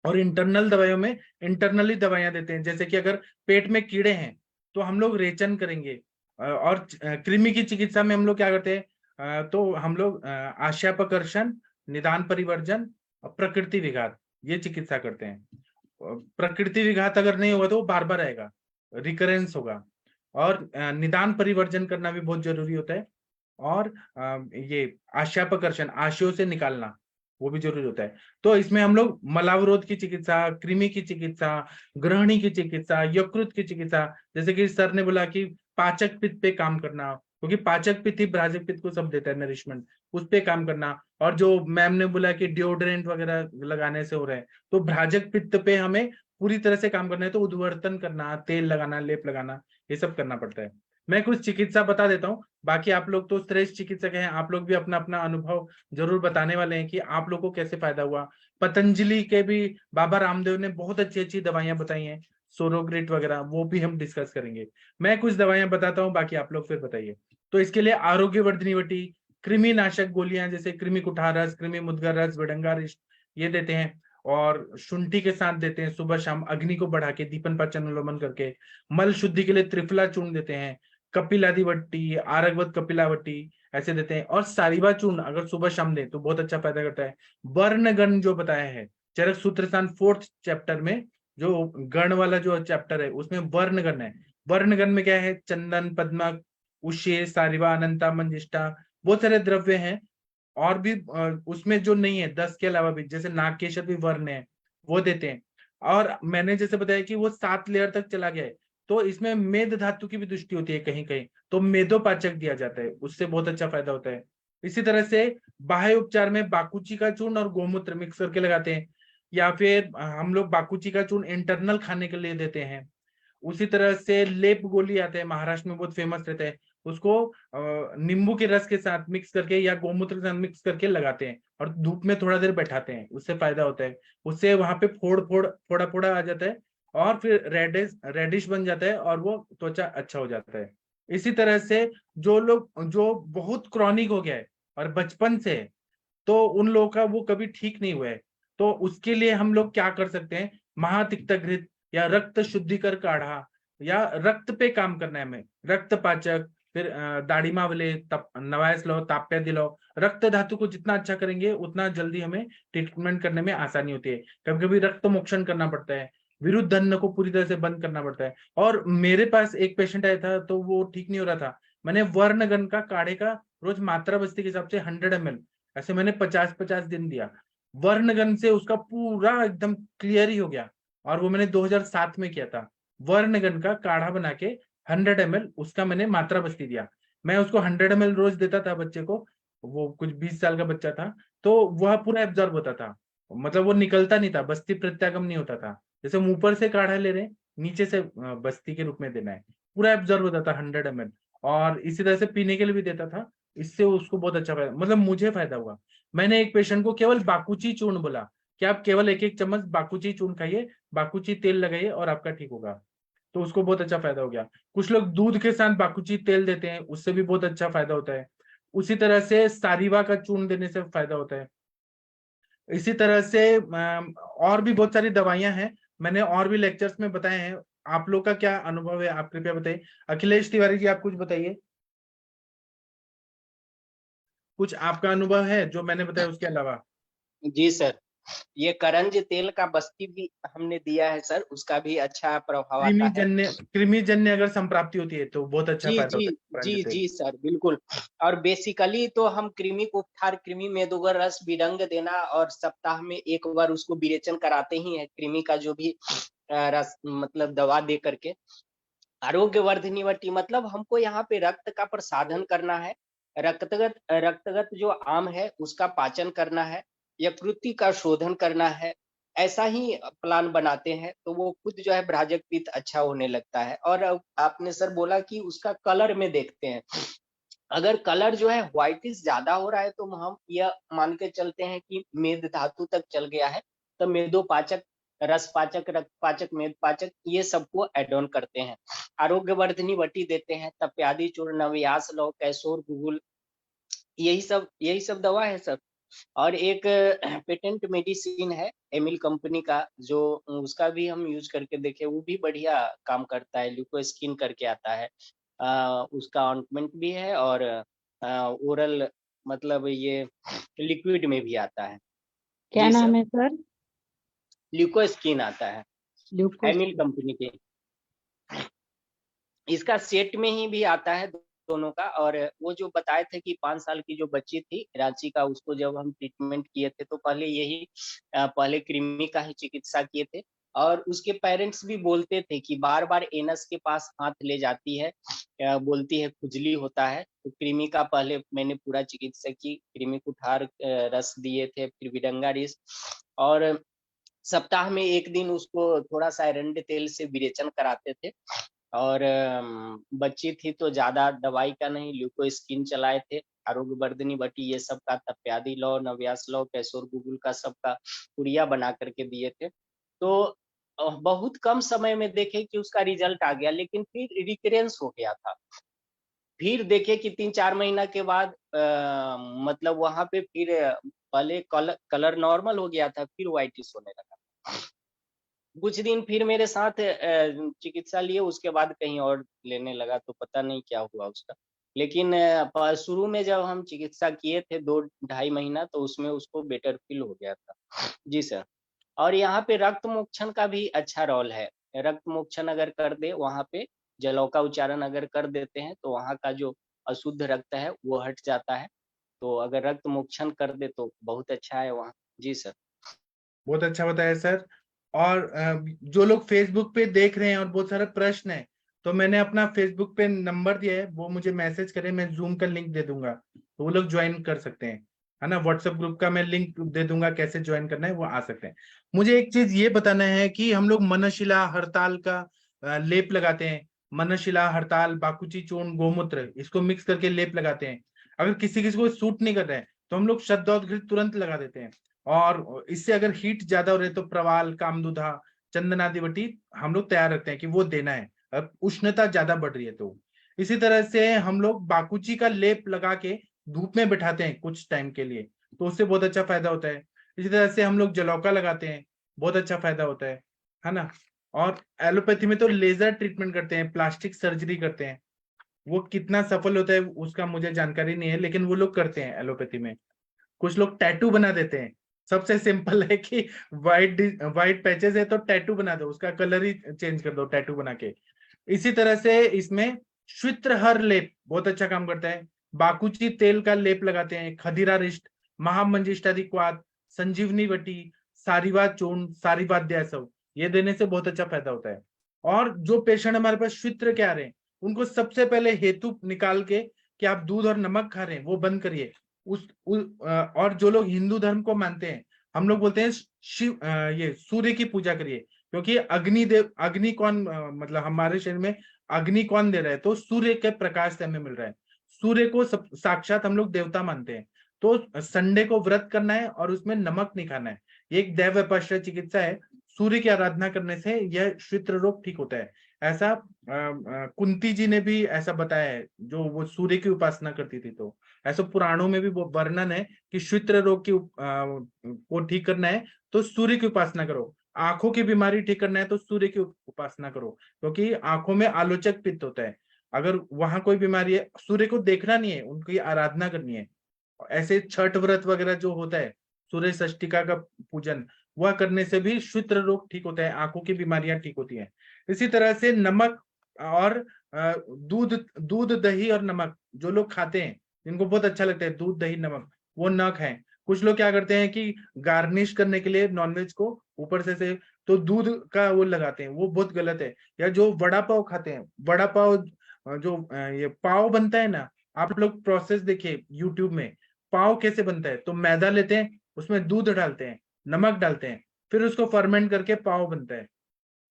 और इंटरनल दवाइयों में इंटरनली दवाइयां देते हैं, जैसे कि अगर पेट में कीड़े हैं तो हम लोग रेचन करेंगे। और कृमि की चिकित्सा में हम लोग क्या करते हैं, तो हम लोग आश्यापकर्षण, निदान परिवर्जन और प्रकृति विघात, ये चिकित्सा करते हैं। प्रकृति विघात अगर नहीं होगा तो वो बार बार आएगा, रिकरेंस होगा। और निदान परिवर्जन करना भी बहुत जरूरी होता है। और ये आश्यापकर्षण, आशयों से निकालना, वो भी जरूरी होता है। तो इसमें हम लोग मलावरोध की चिकित्सा, कृमि की चिकित्सा, ग्रहणी की चिकित्सा, यकृत की चिकित्सा, जैसे कि सर ने बोला कि पाचक पित्त पे काम करना, क्योंकि पाचक पित्त ही भ्राजक पित्त को सब देता है नरिशमेंट, उस पे काम करना। और जो मैम ने बोला कि डिओड्रेंट वगैरह लगाने से हो रहा है, तो भ्राजक पित्त पे हमें पूरी तरह से काम करना है, तो उद्वर्तन करना, तेल लगाना, लेप लगाना, ये सब करना पड़ता है। मैं कुछ चिकित्सा बता देता हूँ, बाकी आप लोग तो श्रेष्ठ चिकित्सक हैं, आप लोग भी अपना अपना अनुभव जरूर बताने वाले हैं कि आप लोग को कैसे फायदा हुआ। पतंजलि के भी बाबा रामदेव ने बहुत अच्छी अच्छी दवाइयां बताई हैं, सोरोग्रिट वगैरह, वो भी हम डिस्कस करेंगे। मैं कुछ दवाइयां बताता हूँ, बाकी आप लोग फिर बताइए। तो इसके लिए आरोग्यवर्धिनी वटी, कृमि नाशक गोलियां जैसे कृमि कुठार रस, कृमि मुद्गर रस, विडंगा रिष्ट, ये देते हैं। और शुंठी के साथ देते हैं सुबह शाम, अग्नि को बढ़ा के, दीपन पाचन अनुलोमन करके। मल शुद्धि के लिए त्रिफला चूर्ण देते हैं। कपिलादिवट्टी, आरगवत कपिलावट्टी ऐसे देते हैं। और सारिबा चूर्ण अगर सुबह शाम दें तो बहुत अच्छा फायदा करता है। वर्णगण जो बताया है चरक सूत्रस्थान 4th चैप्टर में, जो गण वाला जो चैप्टर है उसमें वर्णगण है। वर्णगण में क्या है, चंदन, पद्मक, उषे, सारिबा, अनंता, मंजिष्ठा, बहुत सारे द्रव्य हैं। और भी उसमें जो नहीं है 10 के अलावा भी, जैसे नागकेशर भी वर्ण है, वो देते हैं। और मैंने जैसे बताया कि वो 7 लेयर तक चला गया है, तो इसमें मेद धातु की भी दृष्टि होती है कहीं कहीं, तो मेदोपाचक दिया जाता है, उससे बहुत अच्छा फायदा होता है। इसी तरह से बाह्य उपचार में बाकुची का चूर्ण और गोमूत्र मिक्स करके लगाते हैं, या फिर हम लोग बाकुची का चूर्ण इंटरनल खाने के लिए देते हैं। उसी तरह से लेप गोली आते हैं, महाराष्ट्र में बहुत फेमस रहता है, उसको नींबू के रस के साथ मिक्स करके या गोमूत्र के साथ मिक्स करके लगाते हैं और धूप में थोड़ा देर बैठाते हैं, उससे फायदा होता है। उससे वहां पे फोड़ा फोड़ा आ जाता है और फिर रेडिश बन जाता है और वो त्वचा अच्छा हो जाता है। इसी तरह से जो लोग जो बहुत क्रॉनिक हो गया है और बचपन से है, तो उन लोगों का वो कभी ठीक नहीं हुआ है, तो उसके लिए हम लोग क्या कर सकते हैं, महातिक्तघृत या रक्त शुद्धिकर काढ़ा, या रक्त पे काम करना है हमें, रक्त पाचक, फिर दाढ़ीमा वाले नवायस लो, ताप्य दिलाओ। रक्त धातु को जितना अच्छा करेंगे उतना जल्दी हमें ट्रीटमेंट करने में आसानी होती है। कभी कभी रक्त मोक्षण करना पड़ता है, विरुद्ध अन्न को पूरी तरह से बंद करना पड़ता है। और मेरे पास एक पेशेंट आया था तो वो ठीक नहीं हो रहा था, मैंने वर्णगन का काढ़े का रोज मात्रा बस्ती के हिसाब से 100 ml ऐसे मैंने 50-50 दिन दिया। वर्णगन से उसका पूरा एकदम क्लियर ही हो गया, और वो मैंने 2007 में किया था। वर्णगन का काढ़ा बना के 100 ml उसका मैंने मात्रा बस्ती दिया। मैं उसको 100 ml रोज देता था बच्चे को, वो कुछ 20 साल का बच्चा था, तो वह पूरा एब्जॉर्ब होता था, मतलब वो निकलता नहीं था, बस्ती प्रत्यागम नहीं होता था। जैसे हम ऊपर से काढ़ा ले रहे हैं, नीचे से बस्ती के रूप में देना है, पूरा एब्जॉर्ब होता था 100 ml। और इसी तरह से पीने के लिए भी देता था, इससे उसको बहुत अच्छा फायदा, मतलब मुझे फायदा हुआ। मैंने एक पेशेंट को केवल बाकुची चूर्ण बोला कि आप केवल 1-1 चम्मच बाकुची चूर्ण खाइए, बाकुची तेल लगाइए और आपका ठीक होगा, तो उसको बहुत अच्छा फायदा हो गया। कुछ लोग दूध के साथ बाकुची तेल देते हैं, उससे भी बहुत अच्छा फायदा होता है। उसी तरह से सारिवा का चूर्ण देने से फायदा होता है। इसी तरह से और भी बहुत सारी दवाइयां हैं, मैंने और भी लेक्चर्स में बताए हैं। आप लोग का क्या अनुभव है, आप कृपया बताइए। अखिलेश तिवारी जी, आप कुछ बताइए, कुछ आपका अनुभव है जो मैंने बताया उसके अलावा।
जी सर, ये करंज तेल का बस्ती भी हमने दिया है सर, उसका भी अच्छा प्रभाव आता है।
कृमि जन्य अगर संप्राप्ति होती है तो बहुत अच्छा
जी
फायदा
जी
होता है
जी
करंज तेल।
जी सर, बिल्कुल। और बेसिकली तो हम कृमि को उपचार, कृमि मेदोगर रस विरंग देना, और सप्ताह में एक बार उसको विरेचन कराते ही है, कृमि का जो भी रस मतलब दवा दे करके। आरोग्य वर्धनी वटी मतलब हमको यहाँ पे रक्त का प्रसाधन करना है, रक्तगत जो आम है उसका पाचन करना है, यकृति का शोधन करना है। ऐसा ही प्लान बनाते हैं तो वो खुद जो है भ्राजक पित्त अच्छा होने लगता है। और आपने सर बोला कि उसका कलर में देखते हैं, अगर कलर जो है व्हाइटिश ज्यादा हो रहा है तो हम यह मान के चलते हैं कि मेद धातु तक चल गया है, तो मेदोपाचक, रस पाचक, रक्त पाचक, मेद पाचक ये सबको एड ऑन करते हैं। आरोग्य वर्धनी वटी देते हैं, तप्यादि चूर्ण, नवयास लौ, कैसोर गुगुल, यही सब दवा है सर। और एक पेटेंट मेडिसिन है एमिल कंपनी का, जो उसका भी हम यूज करके देखे, वो भी बढ़िया काम करता है, ल्यूकोस्किन करके आता है। उसका ऑइंटमेंट भी है, और ओरल मतलब ये लिक्विड में भी आता है।
क्या
जी
नाम
सर,
है सर?
ल्यूकोस्किन आता है
ल्यूकोस।
एमिल कंपनी के। इसका सेट में ही भी आता है दोनों का। और वो जो बताए थे कि 5 साल की जो बच्ची थी रांची का, उसको जब हम ट्रीटमेंट किए थे तो पहले यही पहले कृमि का ही चिकित्सा किए थे। और उसके पेरेंट्स भी बोलते थे कि बार बार एनस के पास हाथ ले जाती है, बोलती है खुजली होता है, तो कृमि का पहले मैंने पूरा चिकित्सा की, कृमि कुठार रस दिए थे, फिर विरंगा रिस, और सप्ताह में 1 दिन उसको थोड़ा सा एरंडे तेल से विरेचन कराते थे। और बच्ची थी तो ज्यादा दवाई का नहीं, ल्यूकोस्किन चलाए थे, आरोग्य वर्धनी वटी ये सब का, तप्यादि लौ, नवयास लौ, कैसोर गुगुल का सबका पुड़िया बना करके दिए थे। तो बहुत कम समय में देखे कि उसका रिजल्ट आ गया, लेकिन फिर रिकरेंस हो गया था। फिर देखे कि 3-4 महीना के बाद मतलब वहां पे फिर पहले कलर नॉर्मल हो गया था, फिर व्हाइटिश होने लगा। कुछ दिन फिर मेरे साथ चिकित्सा लिए, उसके बाद कहीं और लेने लगा, तो पता नहीं क्या हुआ उसका। लेकिन शुरू में जब हम चिकित्सा किए थे 2-2.5 महीना, तो उसमें उसको बेटर फील हो गया था। जी सर। और यहाँ पे रक्त मोक्षण का भी अच्छा रोल है। रक्त मोक्षण अगर कर दे वहाँ पे, जलौ का उच्चारण अगर कर देते हैं तो वहाँ का जो अशुद्ध रक्त है वो हट जाता है। तो अगर रक्त मोक्षण कर दे तो बहुत अच्छा है वहाँ। जी सर।
बहुत अच्छा बताया सर। और जो लोग फेसबुक पे देख रहे हैं और बहुत सारे प्रश्न है, तो मैंने अपना फेसबुक पे नंबर दिया है, वो मुझे मैसेज करें, मैं जूम का लिंक दे दूंगा, तो वो लोग ज्वाइन कर सकते हैं, है ना। व्हाट्सएप ग्रुप का मैं लिंक दे दूंगा, कैसे ज्वाइन करना है वो आ सकते हैं। मुझे एक चीज ये बताना है कि हम लोग मनशिला हड़ताल का लेप लगाते हैं। मनशिला हड़ताल, बाकुची चूर्ण, गोमूत्र, इसको मिक्स करके लेप लगाते हैं। अगर किसी किसी को सूट नहीं कर रहा है तो हम लोग शब्दोद्घृत तुरंत लगा देते हैं। और इससे अगर हीट ज्यादा हो रही है तो प्रवाल, कामदुधा, चंदनादिवटी हम लोग तैयार रखते हैं कि वो देना है, अब उष्णता ज्यादा बढ़ रही है तो। इसी तरह से हम लोग बाकुची का लेप लगा के धूप में बैठाते हैं कुछ टाइम के लिए, तो उससे बहुत अच्छा फायदा होता है। इसी तरह से हम लोग जलौका लगाते हैं, बहुत अच्छा फायदा होता है ना। और एलोपैथी में तो लेजर ट्रीटमेंट करते हैं, प्लास्टिक सर्जरी करते हैं। वो कितना सफल होता है उसका मुझे जानकारी नहीं है, लेकिन वो लोग करते हैं एलोपैथी में। कुछ लोग टैटू बना देते हैं। सबसे सिंपल है कि वाइट पैचेस है तो टैटू बना दो, उसका कलर ही चेंज कर दो टैटू बना के। इसी तरह से इसमें श्वित्रहर लेप बहुत अच्छा काम करता है। बाकुची तेल का लेप लगाते हैं, खदीरा रिष्ट, महामंजिष्टादि क्वाथ, संजीवनी वटी, सारीवाद चूर्ण, सारीवाद्यासव, ये देने से बहुत अच्छा फायदा होता है। और जो पेशेंट हमारे पास श्वित्र के आ रहे हैं, उनको सबसे पहले हेतु निकाल के कि आप दूध और नमक खा रहे हैं वो बंद करिए। और जो लोग हिंदू धर्म को मानते हैं, हम लोग बोलते हैं शिव, ये सूर्य की पूजा करिए, क्योंकि अग्नि कौन, मतलब हमारे शरीर में अग्नि कौन दे रहा है, तो सूर्य के प्रकाश से हमें मिल रहा है। सूर्य को साक्षात हम लोग देवता मानते हैं। तो संडे को व्रत करना है और उसमें नमक नहीं खाना है। ये एक दैव व्यपाश्रय चिकित्सा है। सूर्य की आराधना करने से यह श्वित्र रोग ठीक होता है। ऐसा कुंती जी ने भी ऐसा बताया है, जो वो सूर्य की उपासना करती थी। तो ऐसा पुराणों में भी वो वर्णन है कि श्वित्र रोग को ठीक करना है तो सूर्य की उपासना करो। आंखों की बीमारी ठीक करना है तो सूर्य की उपासना करो, क्योंकि आंखों में आलोचक पित्त होता है। अगर वहां कोई बीमारी है, सूर्य को देखना नहीं है, उनकी आराधना करनी है। ऐसे छठ व्रत वगैरह जो होता है, सूर्य षष्टिका का पूजन, वह करने से भी श्वित्र रोग ठीक होता है, आंखों की बीमारियां ठीक होती हैं। इसी तरह से नमक और दूध दूध दही और नमक जो लोग खाते हैं, जिनको बहुत अच्छा लगता है दूध दही नमक, वो न खाएं। कुछ लोग क्या करते हैं कि गार्निश करने के लिए नॉनवेज को ऊपर से तो दूध का वो लगाते हैं, वो बहुत गलत है। या जो वड़ा पाव खाते हैं, वड़ा पाव जो ये पाव बनता है ना, आप लोग प्रोसेस देखिए यूट्यूब में, पाव कैसे बनता है। तो मैदा लेते हैं, उसमें दूध डालते हैं, नमक डालते हैं, फिर उसको फर्मेंट करके पाव बनता है।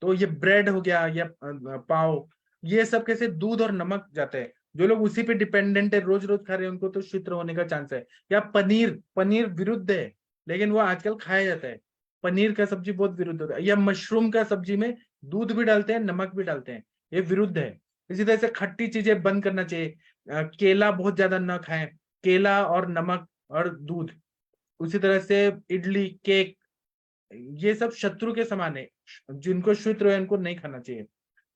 तो ये ब्रेड हो गया या पाव, ये सब कैसे दूध और नमक जाता है। जो लोग उसी पे डिपेंडेंट है, रोज रोज खा रहे हैं, उनको तो श्वित्र होने का चांस है। या पनीर, पनीर विरुद्ध है, लेकिन वो आजकल खाया जाता है। पनीर का सब्जी बहुत विरुद्ध होता है। या मशरूम का सब्जी में दूध भी डालते हैं, नमक भी डालते हैं, ये विरुद्ध है। इसी तरह से खट्टी चीजें बंद करना चाहिए। केला बहुत ज्यादा न खाएं, केला और नमक और दूध। उसी तरह से इडली, केक, ये सब शत्रु के समान है, जिनको श्वित्र है इनको नहीं खाना चाहिए।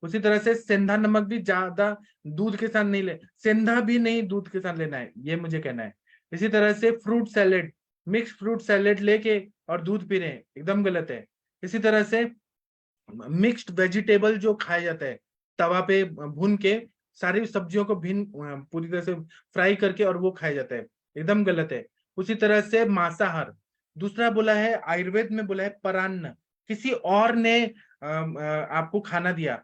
उसी तरह से सेंधा नमक भी ज्यादा दूध के साथ नहीं ले, सेंधा भी नहीं दूध के साथ लेना है, ये मुझे कहना है। इसी तरह से fruit salad, mix fruit salad लेके और दूध पी रहे हैं, एकदम गलत है। इसी तरह से मिक्स्ड वेजिटेबल जो खाया जाता है, तवा पे भून के सारी सब्जियों को पूरी तरह से फ्राई करके और वो खाया जाता है, एकदम गलत है। उसी तरह से मांसाहार। दूसरा बोला है, आयुर्वेद में बोला है परान्न, किसी और ने आपको खाना दिया,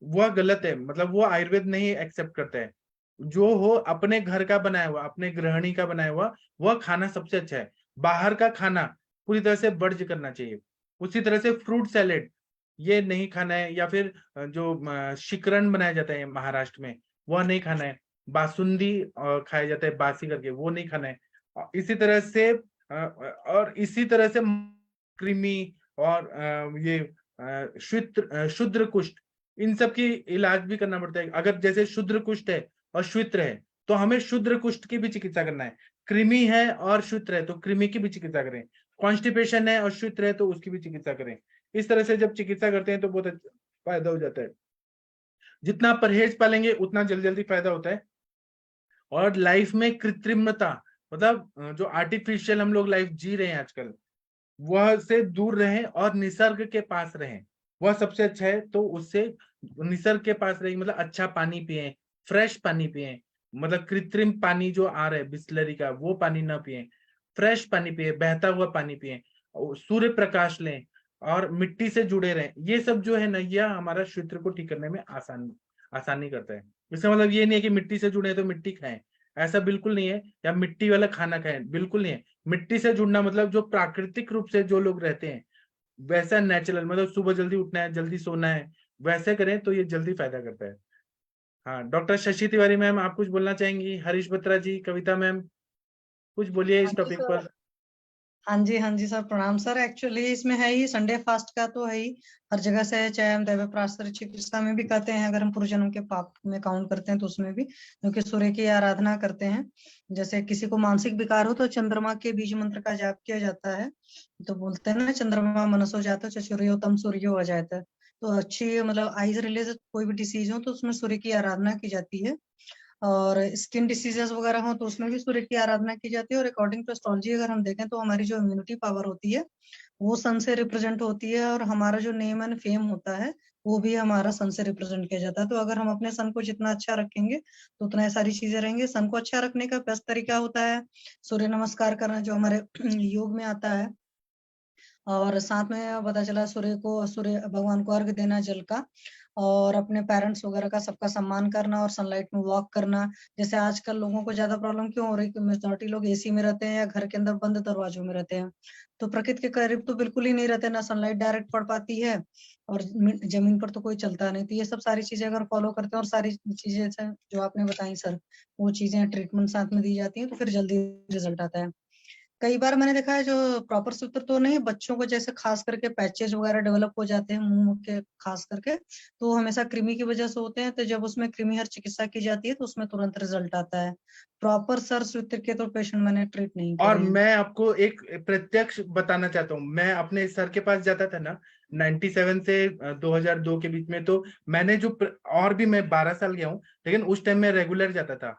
वह गलत है, मतलब वो आयुर्वेद नहीं एक्सेप्ट करता है। जो हो अपने घर का बनाया हुआ, अपने गृहिणी का बनाया हुआ, वह खाना सबसे अच्छा है। बाहर का खाना पूरी तरह से वर्ज्य करना चाहिए। उसी तरह से फ्रूट सैलेड ये नहीं खाना है। या फिर जो शिकरण बनाया जाता है महाराष्ट्र में, वह नहीं खाना है। बासुंदी खाया जाता है बासी करके, वो नहीं खाना है। इसी तरह से और इसी तरह से कृमि और ये शुद्र कुष्ठ, इन सब की इलाज भी करना पड़ता है। अगर जैसे शुद्र कुष्ठ है और श्वित्र है, तो हमें शुद्र कुष्ठ की भी चिकित्सा करना है। कृमि है और श्वित्र है तो कृमि की भी चिकित्सा करें। कॉन्स्टिपेशन है और श्वित्र है तो उसकी भी चिकित्सा करें। इस तरह से जब चिकित्सा करते हैं तो बहुत अच्छा फायदा हो जाता है। जितना परहेज पालेंगे उतना जल्दी जल्दी फायदा होता है। और लाइफ में कृत्रिमता, मतलब जो आर्टिफिशियल हम लोग लाइफ जी रहे हैं आजकल, वह से दूर रहें और निसर्ग के पास रहें, वह सबसे अच्छा है। तो उससे निसर्ग के पास रहें, मतलब अच्छा पानी पिएं, फ्रेश पानी पिएं, मतलब कृत्रिम पानी जो आ रहा है बिस्लरी का वो पानी ना पिएं, फ्रेश पानी पिएं, बहता हुआ पानी पिएं, सूर्य प्रकाश लें और मिट्टी से जुड़े रहें। ये सब जो है ना, यह हमारा क्षेत्र को ठीक करने में आसानी करता है। इसका मतलब ये नहीं है कि मिट्टी से जुड़े तो मिट्टी खाएं, ऐसा बिल्कुल नहीं है, या मिट्टी वाला खाना खाएं, बिल्कुल नहीं है। मिट्टी से जुड़ना मतलब जो प्राकृतिक रूप से जो लोग रहते हैं वैसा नेचुरल, मतलब सुबह जल्दी उठना है, जल्दी सोना है, वैसे करें तो ये जल्दी फायदा करता है। हाँ, डॉक्टर शशि तिवारी मैम, आप कुछ बोलना चाहेंगी? हरीश बत्रा जी, कविता मैम, कुछ बोलिए इस टॉपिक पर।
हाँ जी सर, प्रणाम सर। एक्चुअली इसमें है ही संडे फास्ट का तो है ही, हर जगह से है, चाहे हम दैव प्रास्तर चिकित्सा में भी कहते हैं, अगर हम पूर्व जन्म के पाप में काउंट करते हैं तो उसमें भी, क्योंकि सूर्य की आराधना करते हैं। जैसे किसी को मानसिक विकार हो तो चंद्रमा के बीज मंत्र का जाप किया जाता है। तो बोलते हैं ना, चंद्रमा मनसो जाता चतुर्योतम सूर्यो हो जाता है। तो अच्छी, मतलब आईज रिलेटेड कोई भी डिसीज हो तो उसमें सूर्य की आराधना की जाती है। और स्किन डिसीजेस वगैरह हो तो उसमें भी सूर्य की आराधना की जाती है। और अकॉर्डिंग टू एस्ट्रोलॉजी अगर हम देखें तो हमारी जो इम्यूनिटी पावर होती है वो सन से रिप्रेजेंट होती है, और हमारा जो नेम एंड फेम होता है वो भी हमारा सन से रिप्रेजेंट किया जाता है। तो अगर हम अपने सन को जितना अच्छा रखेंगे तो उतना ये सारी चीजें रहेंगे। सन को अच्छा रखने का बेस्ट तरीका होता है सूर्य नमस्कार करना, जो हमारे योग में आता है। और साथ में पता चला सूर्य भगवान को अर्घ देना जल का, और अपने पेरेंट्स वगैरह का सबका सम्मान करना, और सनलाइट में वॉक करना। जैसे आजकल लोगों को ज्यादा प्रॉब्लम क्यों हो रही है, मेजॉरिटी लोग एसी में रहते हैं या घर के अंदर बंद दरवाजों में रहते हैं, तो प्रकृति के करीब तो बिल्कुल ही नहीं रहते, ना सनलाइट डायरेक्ट पड़ पाती है, और जमीन पर तो कोई चलता नहीं। तो ये सब सारी चीजें अगर फॉलो करते हैं, और सारी चीजें जो आपने बताई सर, वो चीजें ट्रीटमेंट साथ में दी जाती है, तो फिर जल्दी रिजल्ट आता है। कई बार मैंने देखा है जो प्रॉपर सूत्र तो नहीं, बच्चों को जैसे खास करके पैचेज वगैरह डेवलप हो जाते हैं मुंह के खास करके, तो हमेशा कृमि की वजह से होते हैं। तो जब उसमें कृमि हर चिकित्सा की जाती है तो उसमें तुरंत रिजल्ट आता है। प्रॉपर सर सूत्र के तो पेशेंट मैंने ट्रीट नहीं
और
करे हैं।
मैं आपको एक प्रत्यक्ष बताना चाहता हूँ, मैं अपने सर के पास जाता था ना 97 से 2002 के बीच में, तो मैंने जो और भी मैं 12 साल गया हूँ, लेकिन उस टाइम में रेगुलर जाता था।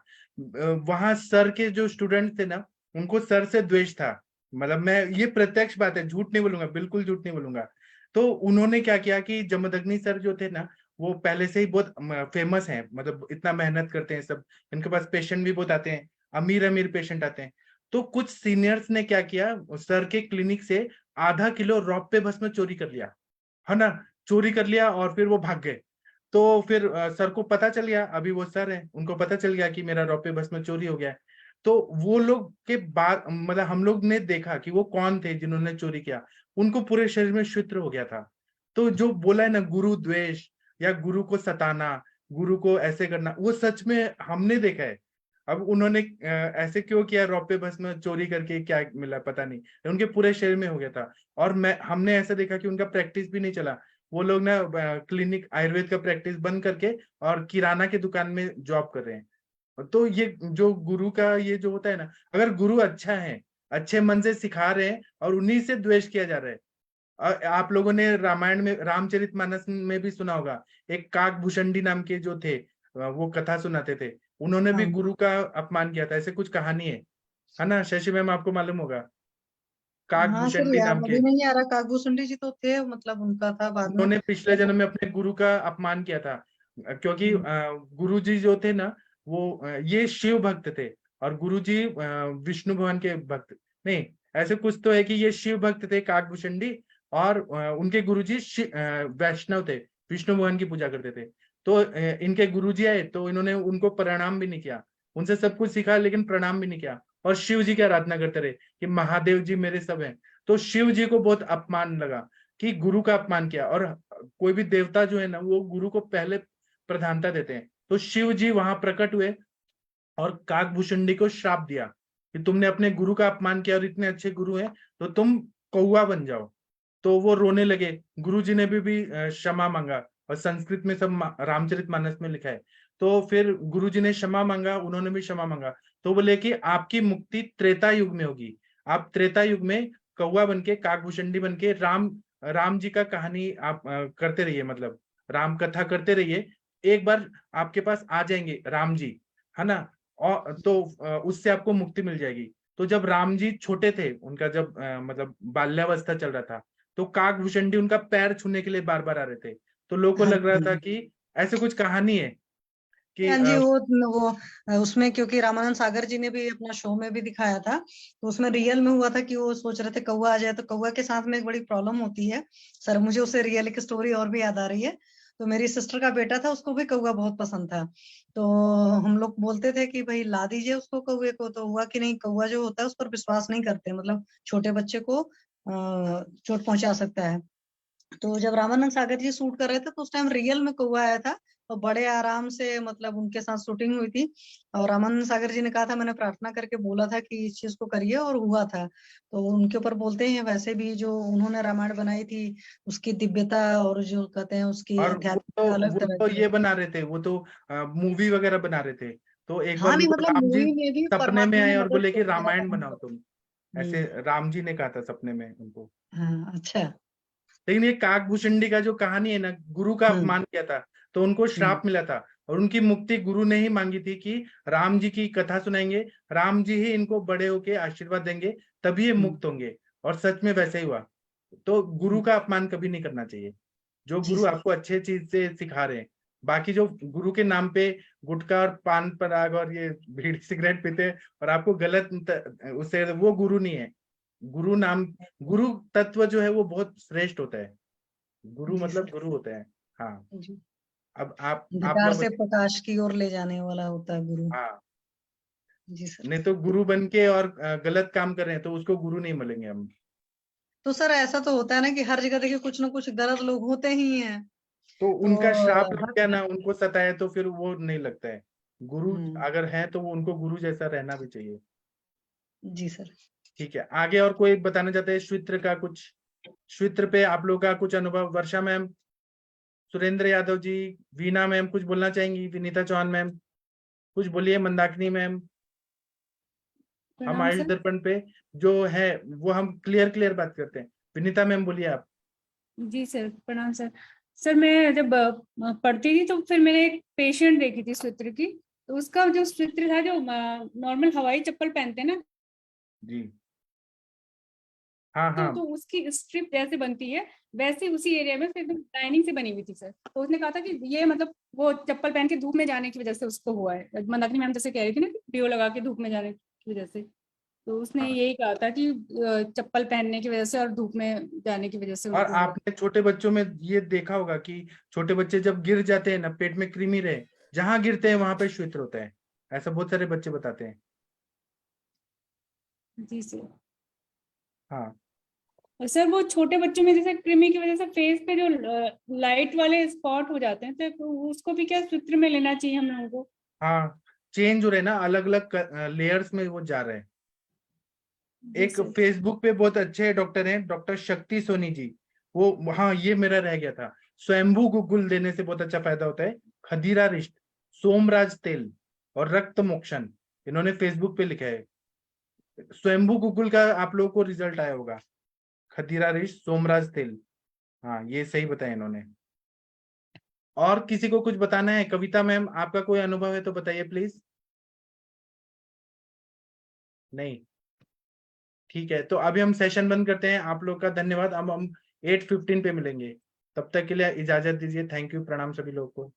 वहां सर के जो स्टूडेंट थे ना, उनको सर से द्वेष था। मतलब मैं, ये प्रत्यक्ष बात है, झूठ नहीं बोलूंगा, बिल्कुल झूठ नहीं बोलूंगा। तो उन्होंने क्या किया कि जमदग्नि सर जो थे ना, वो पहले से ही बहुत फेमस हैं, मतलब इतना मेहनत करते हैं सब, इनके पास पेशेंट भी बहुत आते हैं, अमीर अमीर पेशेंट आते हैं। तो कुछ सीनियर्स ने क्या किया, सर के क्लिनिक से आधा किलो रौप्य भस्म चोरी कर लिया, है ना, चोरी कर लिया, और फिर वो भाग गए। तो फिर सर को पता चल गया, अभी वो सर है, उनको पता चल गया कि मेरा रौप्य भस्म चोरी हो गया है। तो वो लोग के बाद, मतलब हम लोग ने देखा कि वो कौन थे जिन्होंने चोरी किया, उनको पूरे शरीर में क्षुद्र हो गया था। तो जो बोला है ना, गुरु द्वेष या गुरु को सताना, गुरु को ऐसे करना, वो सच में हमने देखा है। अब उन्होंने ऐसे क्यों किया, रौप्य भस्म चोरी करके क्या मिला पता नहीं, उनके पूरे शरीर में हो गया था। और हमने ऐसा देखा कि उनका प्रैक्टिस भी नहीं चला, वो लोग ना क्लिनिक आयुर्वेद का प्रैक्टिस बंद करके और किराना की दुकान में जॉब कर रहे हैं। तो ये जो गुरु का ये जो होता है ना, अगर गुरु अच्छा है, अच्छे मन से सिखा रहे हैं, और उन्हीं से द्वेष किया जा रहा है। आप लोगों ने रामायण में, रामचरितमानस में भी सुना होगा, एक काकभूषणी नाम के जो थे, वो कथा सुनाते थे, उन्होंने भी
हाँ।
गुरु का अपमान किया था, ऐसे कुछ कहानी है ना शशि मैम, आपको मालूम होगा,
हाँ सर,
काकभूषणी
याद
नाम के।
अभी नहीं आ रहा। काकभूषणी जी तो थे, मतलब उनका था बाद में।
उन्होंने पिछले जन्म में अपने गुरु का अपमान किया था, क्योंकि गुरु जी जो थे ना, वो ये शिव भक्त थे, और गुरु जी विष्णु भगवान के भक्त नहीं, ऐसे कुछ तो है कि ये शिव भक्त थे काकभूषणी, और उनके गुरु जी वैष्णव थे, विष्णु भगवान की पूजा करते थे। तो इनके गुरु जी आए तो इन्होंने उनको प्रणाम भी नहीं किया, उनसे सब कुछ सीखा लेकिन प्रणाम भी नहीं किया, और शिव जी की आराधना करते रहे कि महादेव जी मेरे सब हैं। तो शिव जी को बहुत अपमान लगा कि गुरु का अपमान किया, और कोई भी देवता जो है ना, वो गुरु को पहले प्रधानता देते हैं। तो शिव जी वहां प्रकट हुए और काकभूषणी को श्राप दिया कि तुमने अपने गुरु का अपमान किया, और इतने अच्छे गुरु हैं तो तुम कौवा बन जाओ। तो वो रोने लगे, गुरु जी ने भी क्षमा मांगा, और संस्कृत में सब रामचरितमानस में लिखा है। तो फिर गुरु जी ने क्षमा मांगा, उन्होंने भी क्षमा मांगा, तो बोले कि आपकी मुक्ति त्रेता युग में होगी, आप त्रेता युग में कौवा बनके, काकभूषणी बनके राम राम जी का कहानी आप करते रहिए, मतलब राम कथा करते रहिए, एक बार आपके पास आ जाएंगे राम जी, है ना, और तो उससे आपको मुक्ति मिल जाएगी। तो जब राम जी छोटे थे, उनका जब मतलब बाल्यावस्था चल रहा था, तो काकभूषणी उनका पैर छूने के लिए बार बार आ रहे थे, तो लोगों को
हाँ
लग रहा था
जी
कि ऐसे कुछ कहानी है कि
हाँ जी, वो उसमें क्योंकि रामानंद सागर जी ने भी अपना शो में भी दिखाया था, तो उसमें रियल में हुआ था कि वो सोच रहे थे कौवा आ जाए, तो कौवा के साथ में एक बड़ी प्रॉब्लम होती है सर, मुझे उससे रियल एक स्टोरी और भी याद आ रही है। तो मेरी सिस्टर का बेटा था, उसको भी कौवा बहुत पसंद था, तो हम लोग बोलते थे कि भाई ला दीजिए उसको कौवे को, तो हुआ कि नहीं, कौवा जो होता है उस पर विश्वास नहीं करते, मतलब छोटे बच्चे को चोट पहुंचा सकता है। तो जब रामानंद सागर जी शूट कर रहे थे तो उस टाइम रियल में कौवा आया था, और बड़े आराम से मतलब उनके साथ शूटिंग हुई थी, और रामानंद सागर जी ने कहा था, मैंने प्रार्थना करके बोला था कि इस चीज को करिए, और हुआ था। तो उनके ऊपर बोलते हैं वैसे भी जो उन्होंने रामायण बनाई थी, उसकी दिव्यता और जो कहते हैं उसकी
और
आध्यात्मिकता अलग
वो
तरह
तो
की
ये
है।
बना रहे थे, वो तो मूवी वगैरह बना रहे थे। तो एक बार
हाँ नहीं,
उनको
मतलब
राम जी
मूवी में भी
सपने में
परमात्मा ने
आए और
मदद
बोले कि
किया था
रामायण
उनको।
बनाओ तुम, ऐसे राम जी ने कहा था सपने में उनको।
हाँ अच्छा।
लेकिन ये काकभूषणी का जो कहानी है ना, गुरु का
हम्म
अपमान किया था, तो उनको
हम्म
श्राप मिला था, और उनकी मुक्ति गुरु ने ही मांगी थी कि राम जी की कथा सुनाएंगे, राम जी ही इनको बड़े होके आशीर्वाद देंगे, तभी ये
हम्म,
मुक्त होंगे। और सच में वैसे ही हुआ। तो गुरु का अपमान कभी नहीं करना चाहिए। जो
जी
गुरु
सर।
आपको अच्छे चीज से सिखा रहे हैं, बाकी जो गुरु के नाम पे गुटखा और पान पराग और ये बीड़ी सिगरेट पीते हैं और आपको गलत उससे, वो गुरु नहीं है। गुरु नाम, गुरु तत्व जो है वो बहुत श्रेष्ठ होता है। गुरु
जी
मतलब
सर।
गुरु होता है। हाँ।
जी,
अब आप
अंधकार
लोग
से प्रकाश की ओर ले जाने वाला होता है गुरु।
हाँ,
जी सर।
नहीं तो गुरु बन के और गलत काम कर रहे हैं तो उसको गुरु नहीं मिलेंगे हम।
तो सर ऐसा तो होता है ना कि हर जगह देखिए कुछ ना कुछ गलत लोग होते ही हैं,
तो
तो
उनका श्राप लग गया
हर
ना, उनको सताए तो फिर वो नहीं लगता है। गुरु
हम्म
अगर है तो वो उनको गुरु जैसा रहना भी चाहिए।
जी सर।
ठीक है, आगे और कोई बताना चाहते हैं श्वित्र का कुछ? श्वित्र पे आप लोग का कुछ अनुभव? वर्षा मैम, सुरेंद्र यादव जी, वीना मैम कुछ बोलना चाहेंगी? विनीता चौहान मैम कुछ बोलिए, मंदाकिनी मैम। हम
प्रणाम
आयुष
सर।
दर्पण पे जो है वो हम क्लियर क्लियर बात करते हैं। विनीता मैम बोलिए आप।
जी सर, प्रणाम सर। सर मैं जब पढ़ती थी तो फिर मैंने एक पेशेंट देखी थी सूत्र की, तो उसका जो सूत्र था, जो नॉर्मल हवाई चप्पल पहनते हैं ना,
जी हाँ हाँ।
तो उसकी स्ट्रिप जैसे बनती है, वैसे उसी एरिया में फिर लाइनिंग से बनी हुई थी सर। तो उसने कहा था कि ये मतलब वो चप्पल पहन के धूप में जाने की वजह से उसको हुआ है। मंदाकिनी मैम जैसे कह रही थी ना, डीओ लगा के धूप में जाने की वजह से, तो उसने
हाँ।
यही कहा था कि चप्पल पहनने की वजह से और धूप में जाने की वजह से
और
उनको हुआ।
आपने छोटे बच्चों में ये देखा होगा कि छोटे बच्चे जब गिर जाते हैं ना, पेट में कृमि रहे, जहां गिरते हैं वहां पे श्वेत्र होता है। ऐसा बहुत सारे बच्चे बताते हैं।
जी सर।
हाँ
और सर वो छोटे बच्चों में जैसे कृमि की वजह से फेस पे जो लाइट वाले स्पॉट हो जाते हैं, तो उसको भी क्या सूत्र में लेना चाहिए हम लोगों को?
हाँ, चेंज हो रहे हैं ना, अलग अलग लेयर्स में वो जा रहे हैं।
जी
एक
सर।
फेसबुक पे बहुत अच्छे डॉक्टर हैं, डॉक्टर शक्ति सोनी जी। वो, हाँ ये मेरा रह गया था। स्वयंभू गुग्गुल देने से बहुत अच्छा फायदा होता है। खदीरा रिष्ट, सोमराज तेल और रक्त मोक्षण, इन्होंने फेसबुक पे लिखा है। स्वयंभू गुग्गुल का आप लोगों को रिजल्ट आया होगा। खदीरा रिष्ट, सोमराज तेल, हाँ ये सही बताया इन्होंने। और किसी को कुछ बताना है? कविता मैम, आपका कोई अनुभव है तो बताइए प्लीज। नहीं? ठीक है, तो अभी हम सेशन बंद करते हैं। आप लोग का धन्यवाद। अब हम 8:15 पे मिलेंगे। तब तक के लिए इजाजत दीजिए। थैंक यू, प्रणाम सभी लोगों को।